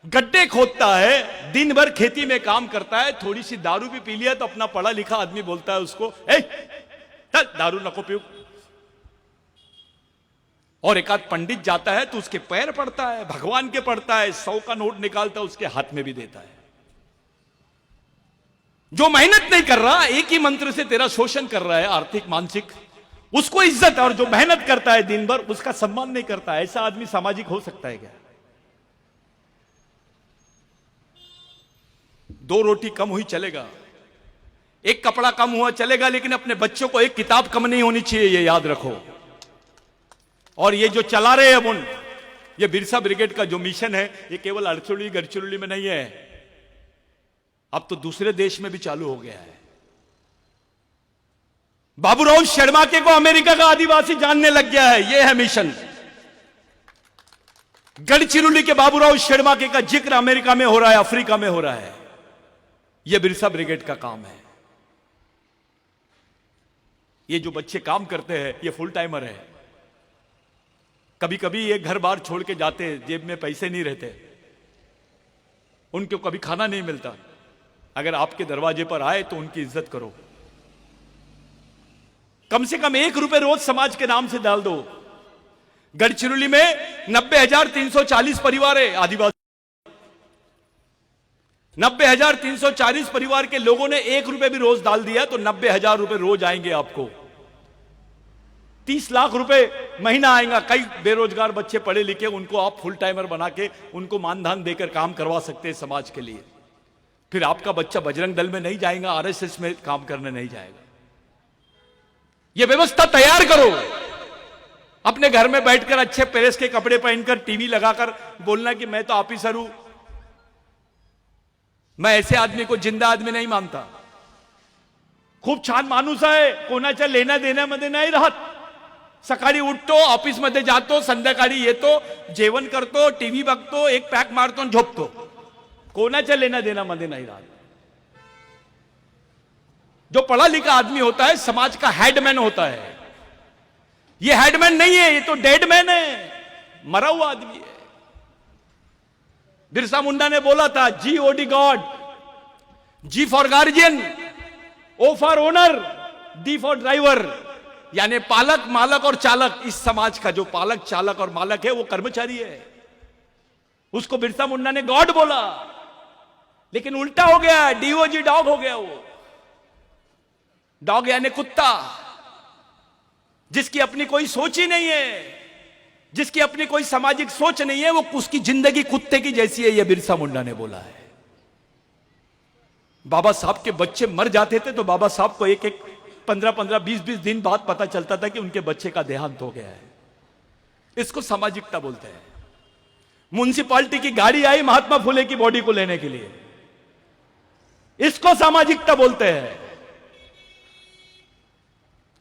गड्ढे खोदता है, दिन भर खेती में काम करता है, थोड़ी सी दारू भी पी लिया तो अपना पढ़ा लिखा आदमी बोलता है उसको, चल दारू नको पियो। और एक आध पंडित जाता है तो उसके पैर पड़ता है, भगवान के पड़ता है, 100 का नोट निकालता है उसके हाथ में भी देता है। जो मेहनत नहीं कर रहा, एक ही मंत्र से तेरा शोषण कर रहा है, आर्थिक मानसिक, उसको इज्जत। और जो मेहनत करता है दिन भर, उसका सम्मान नहीं करता है। ऐसा आदमी सामाजिक हो सकता है क्या? 2 रोटी कम हुई चलेगा, एक कपड़ा कम हुआ चलेगा, लेकिन अपने बच्चों को एक किताब कम नहीं होनी चाहिए, ये याद रखो। और ये जो चला रहे हैं अब ये बिरसा ब्रिगेड का जो मिशन है, ये केवल अड़चुली गढ़चिरौली में नहीं है, अब तो दूसरे देश में भी चालू हो गया है। बाबूराव शर्माके को अमेरिका का आदिवासी जानने लग गया है। यह है मिशन। गढ़चिरौली के बाबूराव शर्माके का जिक्र अमेरिका में हो रहा है, अफ्रीका में हो रहा है। यह बिरसा ब्रिगेड का काम है। ये जो बच्चे काम करते हैं, ये फुल टाइमर है। कभी कभी ये घर बार छोड़ के जाते हैं, जेब में पैसे नहीं रहते, उनको कभी खाना नहीं मिलता। अगर आपके दरवाजे पर आए तो उनकी इज्जत करो। कम से कम 1 रुपए रोज समाज के नाम से डाल दो। गढ़चिरौली में 90,340 परिवार है आदिवासी। 90,340 परिवार के लोगों ने 1 रुपए भी रोज डाल दिया तो 90,000 रुपए रोज आएंगे आपको। 30 लाख रुपए महीना आएगा। कई बेरोजगार बच्चे पढ़े लिखे, उनको आप फुल टाइमर बना के उनको मानधन देकर काम करवा सकते हैं समाज के लिए। फिर आपका बच्चा बजरंग दल में नहीं जाएगा, आरएसएस में काम करने नहीं जाएगा। यह व्यवस्था तैयार करो। अपने घर में बैठकर अच्छे प्रेस के कपड़े पहनकर टीवी लगाकर बोलना कि मैं तो ऑफिसर हूं। मैं ऐसे आदमी को जिंदा आदमी नहीं मानता। खूप छान माणूस आहे, कोणाच्या लेण्या देण्यामध्ये नाही राहत। सकाळी उठतो, ऑफिस मध्ये जातो, संध्याकाळी येतो, जेवण करतो, टीव्ही बघतो, एक पॅक मारतो आणि झोपतो। कोणाच्या लेना देना मध्ये नहीं रहा। जो पढ़ा लिखा आदमी होता है समाज का हेडमैन होता है। ये हेडमैन नहीं है, ये तो डेडमैन है, मरा हुआ आदमी है। बिरसा मुंडा ने बोला था GOD God, G for guardian, O for owner, D for driver. यानी पालक, मालक और चालक। इस समाज का जो पालक, चालक और मालक है वो कर्मचारी है। उसको बिरसा मुंडा ने गॉड बोला, लेकिन उल्टा हो गया, DOG डॉग हो गया। वो डॉग यानी कुत्ता, जिसकी अपनी कोई सोच ही नहीं है, जिसकी अपनी कोई सामाजिक सोच नहीं है, वो उसकी जिंदगी कुत्ते की जैसी है। यह बिरसा मुंडा ने बोला है। बाबा साहब के बच्चे मर जाते थे तो बाबा साहब को एक 15-15, 20-20 दिन बाद पता चलता था कि उनके बच्चे का देहांत हो गया है। इसको सामाजिकता बोलते हैं। म्युनिसिपालिटी की गाड़ी आई महात्मा फुले की बॉडी को लेने के लिए, इसको सामाजिकता बोलते हैं।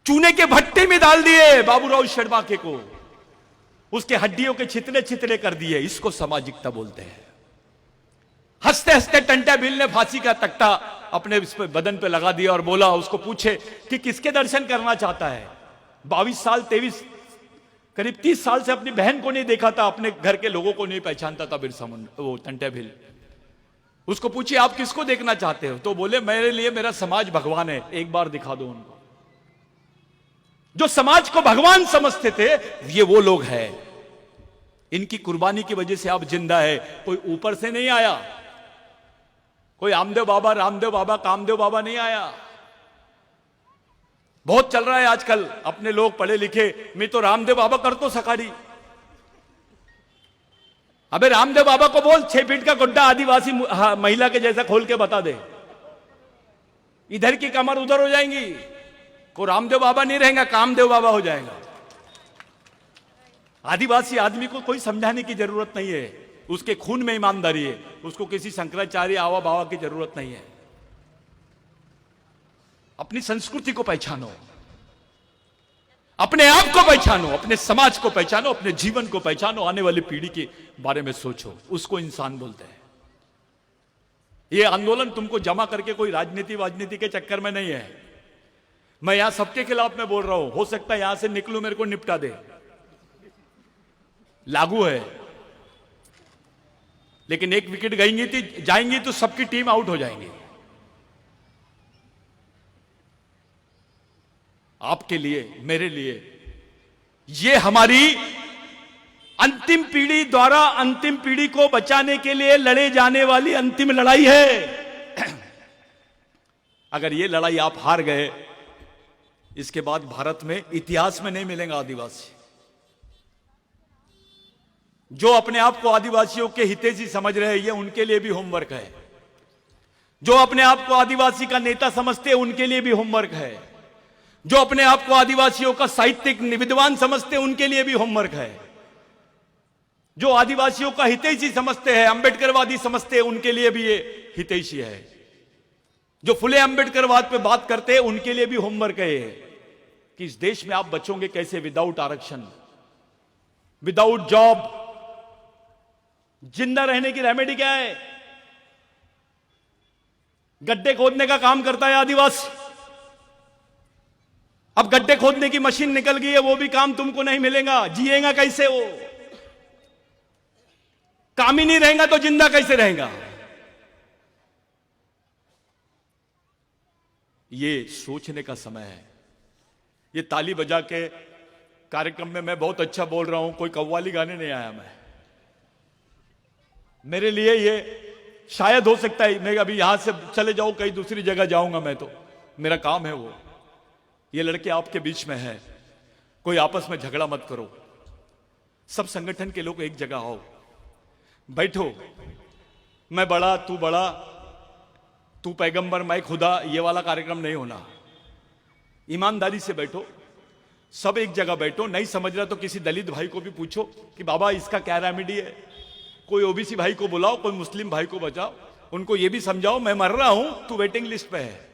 चूने के भट्टे में डाल दिए बाबूराव शेरबाके को, उसके हड्डियों के छितरे छितरे कर दिए, इसको सामाजिकता बोलते हैं। हंसते हंसते टंटा बिल ने फांसी का तख्ता अपने इस पे बदन पे लगा दिया और बोला, उसको पूछे कि किसके दर्शन करना चाहता है। 22 साल 23 करीब 30 साल से अपनी बहन को नहीं देखा था, अपने घर के लोगों को नहीं पहचानता था बिरसा मुंडा, वो टंटा बिल। उसको पूछिए आप किसको देखना चाहते हो, तो बोले मेरे लिए मेरा समाज भगवान है, एक बार दिखा दो उनको। जो समाज को भगवान समझते थे ये वो लोग हैं। इनकी कुर्बानी की वजह से आप जिंदा है। कोई ऊपर से नहीं आया, कोई आमदेव बाबा, रामदेव बाबा, कामदेव बाबा नहीं आया। बहुत चल रहा है आजकल, अपने लोग पढ़े लिखे, मैं तो रामदेव बाबा कर तो सकारी। अबे रामदेव बाबा को बोल 6 फीट का गुड्डा आदिवासी महिला के जैसा खोल के बता दे, इधर की कमर उधर हो जाएंगी। को रामदेव बाबा नहीं रहेगा, कामदेव बाबा हो जाएगा। आदिवासी आदमी को कोई समझाने की जरूरत नहीं है, उसके खून में ईमानदारी है, उसको किसी शंकराचार्य आवा बावा की जरूरत नहीं है। अपनी संस्कृति को पहचानो, अपने आप को पहचानो, अपने समाज को पहचानो, अपने जीवन को पहचानो, आने वाली पीढ़ी के बारे में सोचो, उसको इंसान बोलते हैं। यह आंदोलन तुमको जमा करके कोई राजनीति के चक्कर में नहीं है। मैं यहां सबके खिलाफ में बोल रहा हूं, हो सकता है यहां से निकलूं, मेरे को निपटा दे, लागू है। लेकिन एक विकेट जाएंगी तो सबकी टीम आउट हो जाएंगी। आपके लिए, मेरे लिए, ये हमारी अंतिम पीढ़ी द्वारा अंतिम पीढ़ी को बचाने के लिए लड़े जाने वाली अंतिम लड़ाई है। अगर ये लड़ाई आप हार गए, इसके बाद भारत में इतिहास में नहीं मिलेगा आदिवासी। जो अपने आप को आदिवासियों के हितैषी समझ रहे हैं, ये उनके लिए भी होमवर्क है। जो अपने आप को आदिवासी का नेता समझते हैं, उनके लिए भी होमवर्क है। जो अपने आप को आदिवासियों का साहित्यिक विद्वान समझते हैं, उनके लिए भी होमवर्क है। जो आदिवासियों का हितैषी समझते हैं, अंबेडकरवादी समझते हैं, उनके लिए भी ये हितैषी है। जो फुले अंबेडकरवाद पे बात करते हैं, उनके लिए भी होमवर्क है कि इस देश में आप बचोगे कैसे विदाउट आरक्षण, विदाउट जॉब। जिंदा रहने की रेमेडी क्या है? गड्ढे खोदने का काम करता है आदिवासी। अब गड्ढे खोदने की मशीन निकल गई है, वो भी काम तुमको नहीं मिलेगा। जिएगा कैसे वो? काम ही नहीं रहेगा तो जिंदा कैसे रहेगा? ये सोचने का समय है। ये ताली बजा के कार्यक्रम में मैं बहुत अच्छा बोल रहा हूं, कोई कव्वाली गाने नहीं आया मैं। मेरे लिए ये शायद हो सकता है मैं अभी यहां से चले जाऊं, कहीं दूसरी जगह जाऊंगा, मैं तो मेरा काम है वो। ये लड़के आपके बीच में है, कोई आपस में झगड़ा मत करो। सब संगठन के लोग एक जगह आओ, बैठो। मैं बड़ा, तू पैगंबर, मैं खुदा, ये वाला कार्यक्रम नहीं होना। ईमानदारी से बैठो, सब एक जगह बैठो। नहीं समझ रहा तो किसी दलित भाई को भी पूछो कि बाबा इसका क्या रेमेडी है। कोई ओबीसी भाई को बुलाओ, कोई मुस्लिम भाई को बचाओ, उनको ये भी समझाओ मैं मर रहा हूं, तू वेटिंग लिस्ट पे है।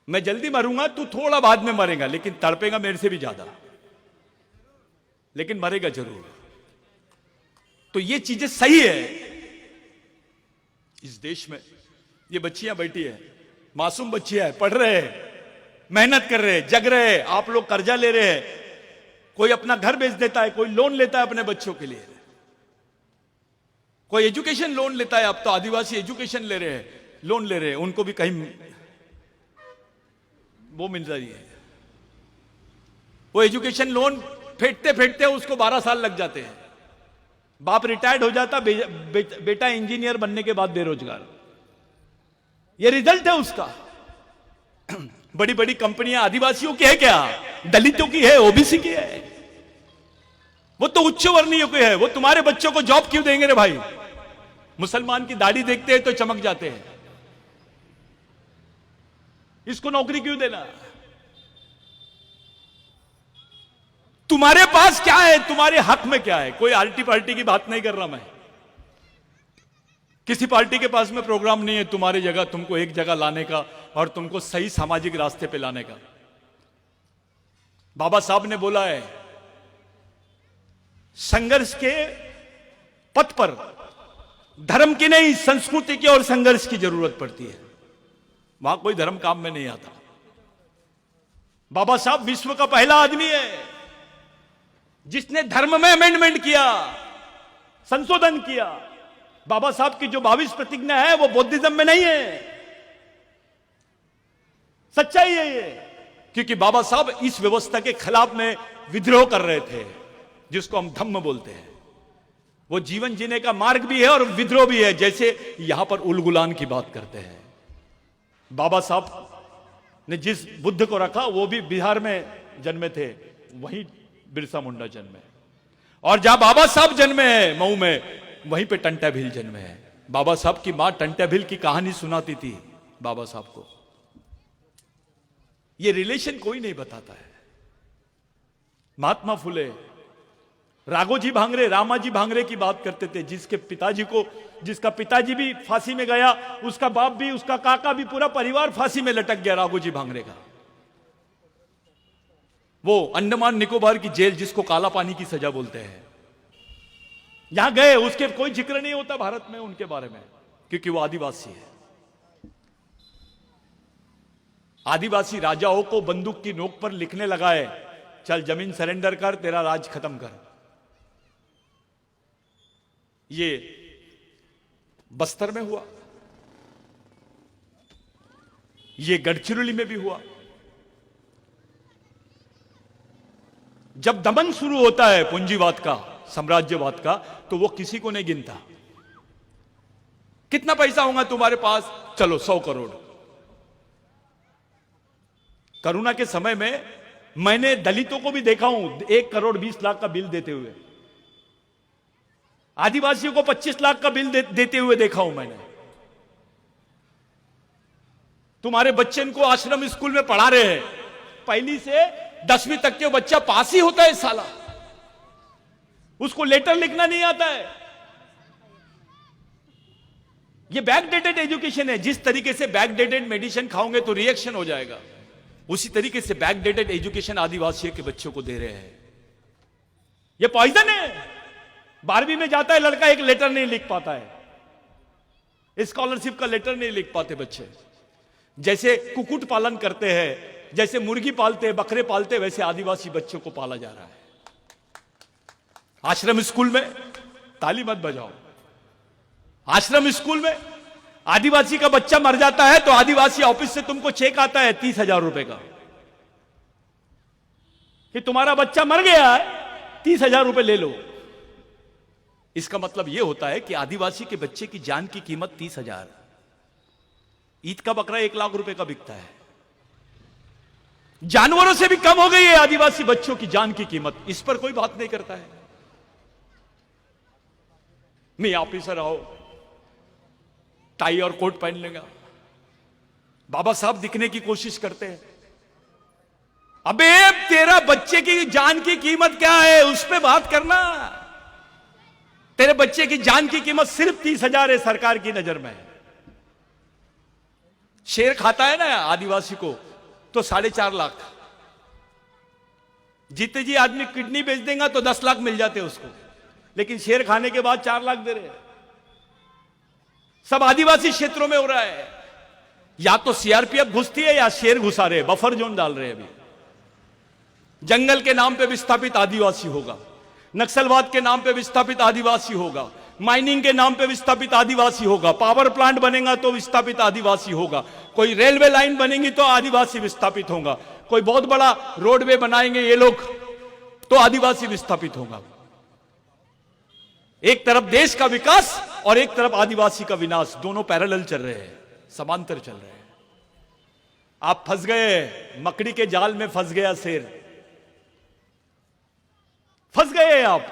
मैं जल्दी मरूंगा, तू थोड़ा बाद में मरेगा, लेकिन तड़पेगा मेरे से भी ज्यादा, लेकिन मरेगा जरूर। तो ये चीजें सही है। इस देश में ये बच्चियां बैठी है, मासूम बच्चियां है, पढ़ रहे हैं, मेहनत कर रहे हैं, जग रहे हैं। आप लोग कर्जा ले रहे हैं, कोई अपना घर बेच देता है, कोई लोन लेता है अपने बच्चों के लिए, कोई एजुकेशन लोन लेता है। अब तो आदिवासी एजुकेशन ले रहे हैं, लोन ले रहे हैं, उनको भी कहीं वो मिल रही है। वो एजुकेशन लोन फेंटते फेंटते उसको 12 साल लग जाते हैं। बाप रिटायर्ड हो जाता, बेटा इंजीनियर बनने के बाद बेरोजगार। ये रिजल्ट है उसका। बड़ी बड़ी कंपनियां आदिवासियों की है क्या? दलितों की है, ओबीसी की है। वो तो उच्च वर्णीय के है। वो तुम्हारे बच्चों को जॉब क्यों देंगे रे भाई? मुसलमान की दाढ़ी देखते हैं तो चमक जाते हैं, इसको नौकरी क्यों देना? तुम्हारे पास क्या है? तुम्हारे हक में क्या है? कोई आर्टी पार्टी की बात नहीं कर रहा मैं। किसी पार्टी के पास में प्रोग्राम नहीं है तुम्हारी जगह, तुमको एक जगह लाने का और तुमको सही सामाजिक रास्ते पे लाने का। बाबा साहब ने बोला है, संघर्ष के पथ पर धर्म की नहीं, संस्कृति की और संघर्ष की जरूरत पड़ती है। वहां कोई धर्म काम में नहीं आता। बाबा साहब विश्व का पहला आदमी है जिसने धर्म में अमेंडमेंट किया, संशोधन किया। बाबा साहब की जो 22 प्रतिज्ञा है वो बौद्धिज्म में नहीं है। सच्चाई है ये, क्योंकि बाबा साहब इस व्यवस्था के खिलाफ में विद्रोह कर रहे थे, जिसको हम धम्म बोलते हैं। वो जीवन जीने का मार्ग भी है और विद्रोह भी है, जैसे यहां पर उलगुलान की बात करते हैं। बाबा साहब ने जिस बुद्ध को रखा वो भी बिहार में जन्मे थे, वहीं बिरसा मुंडा जन्मे। और जहां बाबा साहब जन्मे हैं मऊ में, वहीं पे टंटा भील जन्मे है। बाबा साहब की मां टंटा भील की कहानी सुनाती थी बाबा साहब को। ये रिलेशन कोई नहीं बताता है। महात्मा फुले, राघोजी भांगरे, रामाजी भांगरे की बात करते थे, जिसका पिताजी भी फांसी में गया, उसका बाप भी, उसका काका भी, पूरा परिवार फांसी में लटक गया राघोजी भांगरे का। वो अंडमान निकोबार की जेल, जिसको काला पानी की सजा बोलते हैं, यहां गए, उसके कोई जिक्र नहीं होता भारत में उनके बारे में, क्योंकि वो आदिवासी है। आदिवासी राजाओं को बंदूक की नोक पर लिखने लगा है, चल जमीन सरेंडर कर, तेरा राज खत्म कर। ये बस्तर में हुआ, ये गढ़चिरौली में भी हुआ। जब दमन शुरू होता है पूंजीवाद का, साम्राज्यवाद का, तो वो किसी को नहीं गिनता। कितना पैसा होगा तुम्हारे पास? चलो 100 करोड़। कोरोना के समय में मैंने दलितों को भी देखा हूं 1 करोड़ 20 लाख का बिल देते हुए, आदिवासियों को 25 लाख का बिल देते हुए देखा हूं मैंने। तुम्हारे बच्चे को आश्रम स्कूल में पढ़ा रहे हैं, 1ली से 10वीं तक के बच्चा पास ही होता है साला, उसको लेटर लिखना नहीं आता है। ये बैकडेटेड एजुकेशन है। जिस तरीके से बैकडेटेड मेडिसिन खाओगे तो रिएक्शन हो जाएगा, उसी तरीके से बैकडेटेड एजुकेशन आदिवासियों के बच्चों को दे रहे हैं। ये पॉइजन है। 12वीं में जाता है लड़का, एक लेटर नहीं लिख पाता है, स्कॉलरशिप का लेटर नहीं लिख पाते बच्चे। जैसे कुक्कुट पालन करते हैं, जैसे मुर्गी पालते हैं, बकरे पालते हैं, वैसे आदिवासी बच्चों को पाला जा रहा है। आश्रम स्कूल में ताली मत बजाओ। आश्रम स्कूल में आदिवासी का बच्चा मर जाता है तो आदिवासी ऑफिस से तुमको चेक आता है 30,000 रुपए का, कि तुम्हारा बच्चा मर गया है, 30,000 रुपए ले लो। इसका मतलब यह होता है कि आदिवासी के बच्चे की जान की कीमत 30,000। ईद का बकरा 1 लाख रुपए का बिकता है। जानवरों से भी कम हो गई है आदिवासी बच्चों की जान की कीमत। इस पर कोई बात नहीं करता है। मैं ऑफिसर आओ, टाई और कोट पहन लेगा, बाबा साहब दिखने की कोशिश करते हैं। अबे तेरा बच्चे की जान की कीमत क्या है, उस पे बात करना। तेरे बच्चे की जान की कीमत सिर्फ 30,000 है सरकार की नजर में। शेर खाता है ना आदिवासी को तो 4.5 लाख। जीते जी आदमी किडनी बेच देगा तो 10 लाख मिल जाते उसको, लेकिन शेर खाने के बाद 4 लाख दे रहे। सब आदिवासी क्षेत्रों में हो रहा है। या तो सीआरपीएफ घुसती है या शेर घुसा रहे, बफर जोन डाल रहे हैं। अभी जंगल के नाम पे विस्थापित आदिवासी होगा, नक्सलवाद के नाम पे विस्थापित आदिवासी होगा, माइनिंग के नाम पे विस्थापित आदिवासी होगा, पावर प्लांट बनेगा तो विस्थापित आदिवासी होगा, कोई रेलवे लाइन बनेगी तो आदिवासी विस्थापित होगा, कोई बहुत बड़ा रोडवे बनाएंगे ये लोग तो आदिवासी विस्थापित होगा। एक तरफ देश का विकास और एक तरफ आदिवासी का विनाश, दोनों पैरेलल चल रहे हैं, समांतर चल रहे हैं। आप फंस गए, मकड़ी के जाल में फंस गया शेर, फंस गए आप।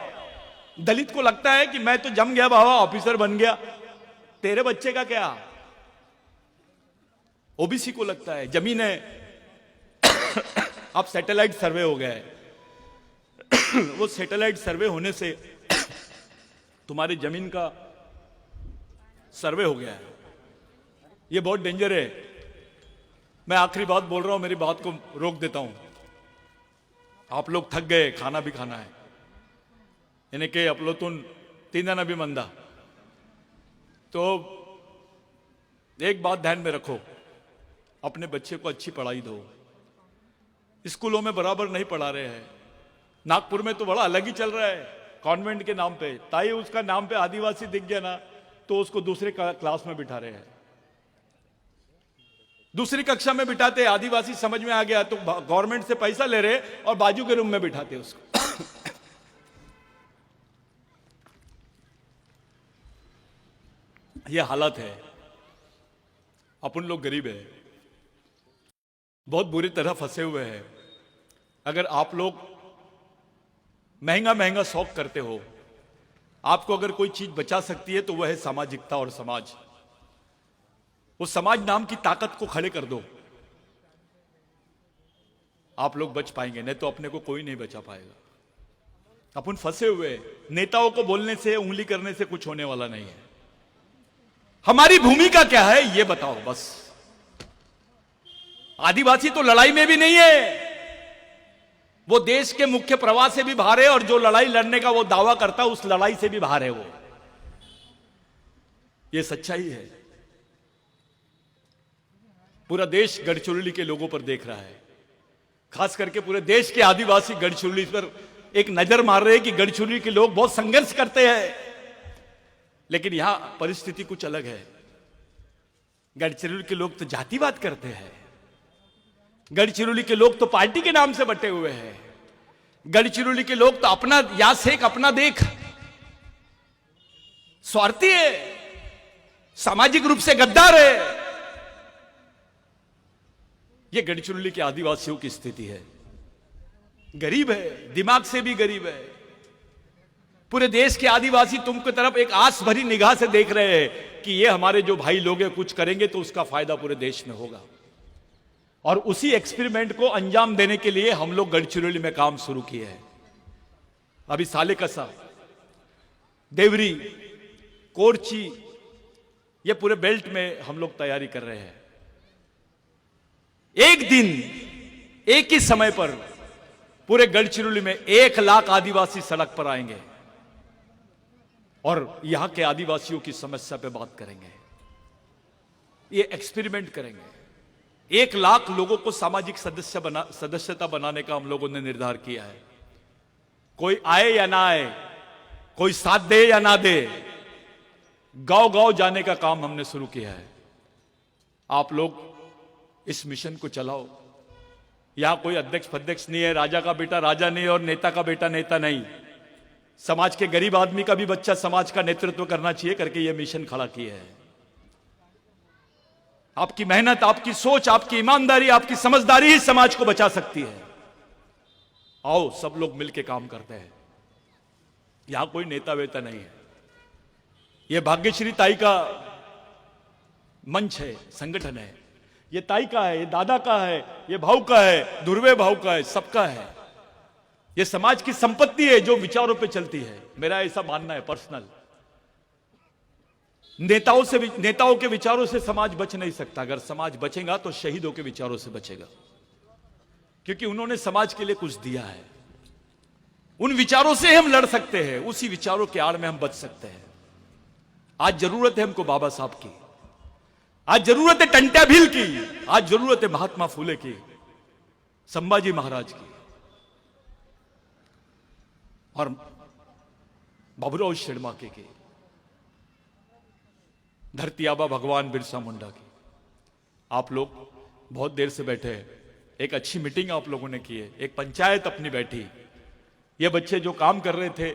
दलित को लगता है कि मैं तो जम गया बाबा, ऑफिसर बन गया, तेरे बच्चे का क्या। ओबीसी को लगता है जमीन है अब सैटेलाइट सर्वे हो गया है वो सैटेलाइट सर्वे होने से तुम्हारी जमीन का सर्वे हो गया है। ये बहुत डेंजर है। मैं आखिरी बात बोल रहा हूं, मेरी बात को रोक देता हूं। आप लोग थक गए, खाना भी खाना है, यानी कि अपलोतून तीन भी मंदा। तो एक बात ध्यान में रखो, अपने बच्चे को अच्छी पढ़ाई दो। स्कूलों में बराबर नहीं पढ़ा रहे हैं। नागपुर में तो बड़ा अलग ही चल रहा है, कॉन्वेंट के नाम पे। ताई उसका नाम पे आदिवासी दिख गया ना तो उसको दूसरे क्लास में बिठा रहे हैं, दूसरी कक्षा में बिठाते। आदिवासी समझ में आ गया तो गवर्नमेंट से पैसा ले रहे और बाजू के रूम में बिठाते उसको ये हालत है। अपन लोग गरीब है, बहुत बुरी तरह फंसे हुए हैं। अगर आप लोग महंगा महंगा शौक करते हो, आपको अगर कोई चीज बचा सकती है तो वह है सामाजिकता और समाज। वो समाज नाम की ताकत को खड़े कर दो, आप लोग बच पाएंगे, नहीं तो अपने को कोई नहीं बचा पाएगा। अपन फंसे हुए, नेताओं को बोलने से, उंगली करने से कुछ होने वाला नहीं है। हमारी भूमिका क्या है ये बताओ बस। आदिवासी तो लड़ाई में भी नहीं है, वो देश के मुख्य प्रवाह से भी बाहर है, और जो लड़ाई लड़ने का वो दावा करता है उस लड़ाई से भी बाहर है वो। ये सच्चाई है। पूरा देश गढ़चिरौली के लोगों पर देख रहा है, खास करके पूरे देश के आदिवासी गढ़चिरौली पर एक नजर मार रहे हैं कि गढ़चिरौली के लोग बहुत संघर्ष करते हैं, लेकिन यहां परिस्थिति कुछ अलग है। गढ़चिरौली के लोग तो जातिवाद करते हैं, गढ़चिरौली के लोग तो पार्टी के नाम से बटे हुए हैं, गढ़चिरौली के लोग तो अपना या सेक अपना देख, स्वार्थी है, सामाजिक रूप से गद्दार है। यह गढ़चिरौली के आदिवासियों की स्थिति है। गरीब है, दिमाग से भी गरीब है। पूरे देश के आदिवासी तुमकी तरफ एक आस भरी निगाह से देख रहे हैं कि ये हमारे जो भाई लोग हैं कुछ करेंगे तो उसका फायदा पूरे देश में होगा। और उसी एक्सपेरिमेंट को अंजाम देने के लिए हम लोग गढ़चिरौली में काम शुरू किए हैं। अभी सालेकसा, देवरी, कोरची, ये पूरे बेल्ट में हम लोग तैयारी कर रहे हैं। एक दिन एक ही समय पर पूरे गढ़चिरौली में 1 लाख आदिवासी सड़क पर आएंगे और यहां के आदिवासियों की समस्या पे बात करेंगे। ये एक्सपेरिमेंट करेंगे। 1 लाख लोगों को सामाजिक सदस्यता बनाने का हम लोगों ने निर्धार किया है। कोई आए या ना आए, कोई साथ दे या ना दे, गांव गांव जाने का काम हमने शुरू किया है। आप लोग इस मिशन को चलाओ। यहां कोई अध्यक्ष फध्यक्ष नहीं है, राजा का बेटा राजा नहीं और नेता का बेटा नेता नहीं। समाज के गरीब आदमी का भी बच्चा समाज का नेतृत्व करना चाहिए करके यह मिशन खड़ा किया है। आपकी मेहनत, आपकी सोच, आपकी ईमानदारी, आपकी समझदारी ही समाज को बचा सकती है। आओ सब लोग मिलकर काम करते हैं। यहां कोई नेता वेता नहीं है। यह भाग्यश्री ताई का मंच है, संगठन है। ये ताई का है, ये दादा का है, ये भाऊ का है, धुर्वे भाऊ का है, सबका है। ये समाज की संपत्ति है जो विचारों पे चलती है। मेरा ऐसा मानना है पर्सनल। नेताओं के विचारों से समाज बच नहीं सकता। अगर समाज बचेगा तो शहीदों के विचारों से बचेगा, क्योंकि उन्होंने समाज के लिए कुछ दिया है। उन विचारों से हम लड़ सकते हैं, उसी विचारों के आड़ में हम बच सकते हैं। आज जरूरत है हमको बाबा साहब की, आज जरूरत है टंट्या भील की, आज जरूरत है महात्मा फुले की, संभाजी महाराज की और बाबूराव शेड़माके की, धरती आबा भगवान बिरसा मुंडा की। आप लोग बहुत देर से बैठे हैं, एक अच्छी मीटिंग आप लोगों ने की है, एक पंचायत अपनी बैठी। ये बच्चे जो काम कर रहे थे,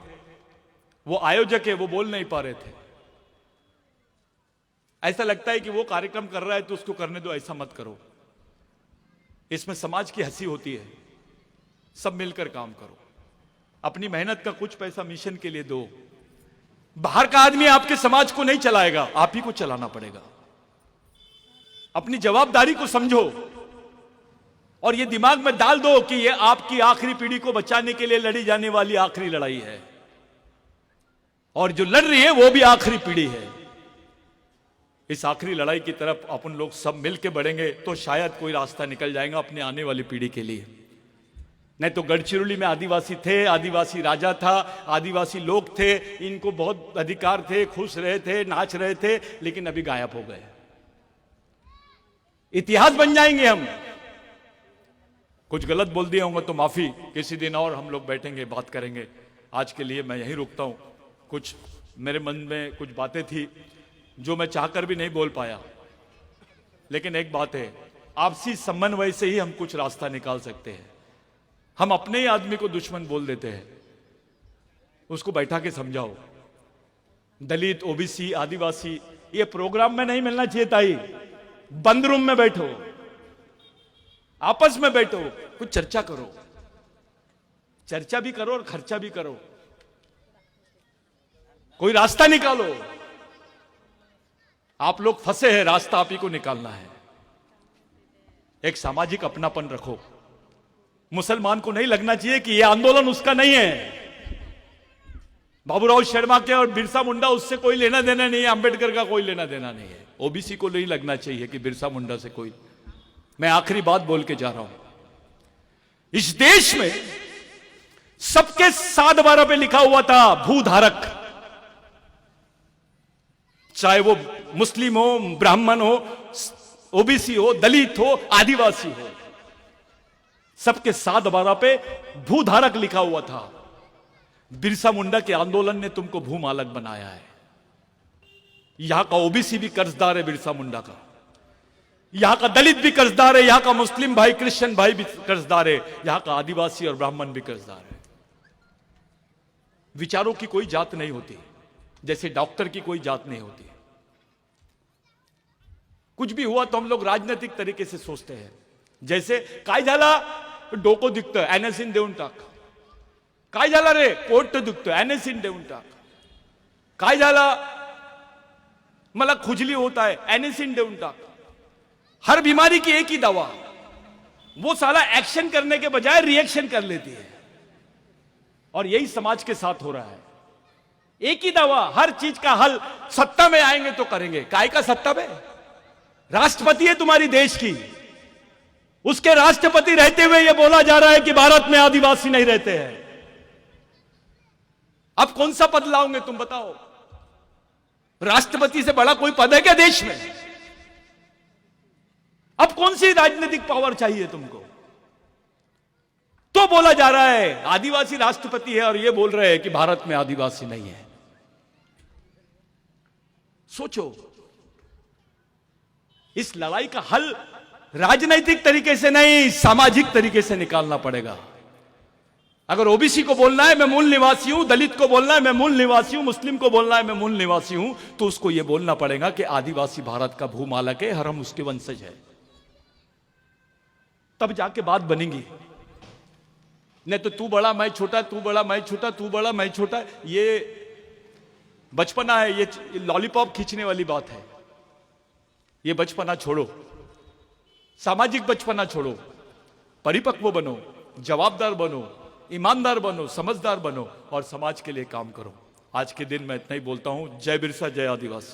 वो आयोजक है, वो बोल नहीं पा रहे थे। ऐसा लगता है कि वो कार्यक्रम कर रहा है तो उसको करने दो, ऐसा मत करो। इसमें समाज की हंसी होती है। सब मिलकर काम करो, अपनी मेहनत का कुछ पैसा मिशन के लिए दो। बाहर का आदमी आपके समाज को नहीं चलाएगा, आप ही को चलाना पड़ेगा। अपनी जवाबदारी को समझो और ये दिमाग में डाल दो कि ये आपकी आखिरी पीढ़ी को बचाने के लिए लड़ी जाने वाली आखिरी लड़ाई है, और जो लड़ रही है वो भी आखिरी पीढ़ी है। इस आखिरी लड़ाई की तरफ अपन लोग सब मिलकर बढ़ेंगे तो शायद कोई रास्ता निकल जाएगा अपने आने वाली पीढ़ी के लिए। नहीं तो गढ़चिरौली में आदिवासी थे, आदिवासी राजा था, आदिवासी लोग थे, इनको बहुत अधिकार थे, खुश रहे थे, नाच रहे थे, लेकिन अभी गायब हो गए। इतिहास बन जाएंगे हम। कुछ गलत बोल दिया होगा तो माफी, किसी दिन और हम लोग बैठेंगे, बात करेंगे। आज के लिए मैं यहीं रुकता हूं। कुछ मेरे मन में कुछ बातें थी जो मैं चाहकर भी नहीं बोल पाया, लेकिन एक बात है, आपसी समन्वय से ही हम कुछ रास्ता निकाल सकते हैं। हम अपने ही आदमी को दुश्मन बोल देते हैं, उसको बैठा के समझाओ। दलित, ओबीसी, आदिवासी, ये प्रोग्राम में नहीं मिलना चाहिए ताई। बंद रूम में बैठो, आपस में बैठो, कुछ चर्चा करो। चर्चा भी करो और खर्चा भी करो, कोई रास्ता निकालो। आप लोग फंसे हैं, रास्ता आप ही को निकालना है। एक सामाजिक अपनापन रखो। मुसलमान को नहीं लगना चाहिए कि यह आंदोलन उसका नहीं है। बाबूराव शेड़माके और बिरसा मुंडा, उससे कोई लेना देना नहीं है, अंबेडकर का कोई लेना देना नहीं है। ओबीसी को नहीं लगना चाहिए कि बिरसा मुंडा से कोई। मैं आखिरी बात बोल के जा रहा हूं। इस देश में सबके 7/12 पे लिखा हुआ था भूधारक, चाहे वो मुस्लिम हो, ब्राह्मण हो, ओबीसी हो, दलित हो, आदिवासी हो, सबके 7/12 पे भूधारक लिखा हुआ था। बिरसा मुंडा के आंदोलन ने तुमको भूमालक बनाया है। यहां का ओबीसी भी कर्जदार है बिरसा मुंडा का, यहां का दलित भी कर्जदार है, यहां का मुस्लिम भाई, क्रिश्चियन भाई भी कर्जदार है, यहां का आदिवासी और ब्राह्मण भी कर्जदार है। विचारों की कोई जात नहीं होती, जैसे डॉक्टर की कोई जात नहीं होती। कुछ भी हुआ तो हम लोग राजनीतिक तरीके से सोचते हैं। जैसे काय झाला डोको दिखतं एनएसइन देऊन टाक, काय झाला रे पोट दुखतं एनएसइन देऊन टाक, काय झाला मला खुजली होता है एनएसइन देऊन टाक। हर बीमारी की एक ही दवा, वो साला एक्शन करने के बजाय रिएक्शन कर लेती है, और यही समाज के साथ हो रहा है। एक ही दवा, हर चीज का हल। सत्ता में आएंगे तो करेंगे, काय का सत्ता में? राष्ट्रपति है तुम्हारी देश की, उसके राष्ट्रपति रहते हुए यह बोला जा रहा है कि भारत में आदिवासी नहीं रहते हैं। अब कौन सा पद लाओगे तुम बताओ? राष्ट्रपति से बड़ा कोई पद है क्या देश में? अब कौन सी राजनीतिक पावर चाहिए तुमको? तो बोला जा रहा है आदिवासी राष्ट्रपति है, और ये बोल रहे हैं कि भारत में आदिवासी नहीं है। सोचो, इस लड़ाई का हल राजनीतिक तरीके से नहीं, सामाजिक तरीके से निकालना पड़ेगा। अगर ओबीसी को बोलना है मैं मूल निवासी हूं, दलित को बोलना है मैं मूल निवासी हूं, मुस्लिम को बोलना है मैं मूल निवासी हूं, तो उसको यह बोलना पड़ेगा कि आदिवासी भारत का भूमालक है और हम उसके वंशज है। तब जाके बात बनेगी। नहीं तो तू बड़ा मैं छोटा, तू बड़ा मैं छोटा, तू बड़ा मैं छोटा, ये बचपना है, ये लॉलीपॉप खींचने वाली बात है। ये बचपना छोड़ो, सामाजिक बचपना छोड़ो, परिपक्व बनो, जवाबदार बनो, ईमानदार बनो, समझदार बनो और समाज के लिए काम करो। आज के दिन मैं इतना ही बोलता हूं। जय बिरसा, जय आदिवासी।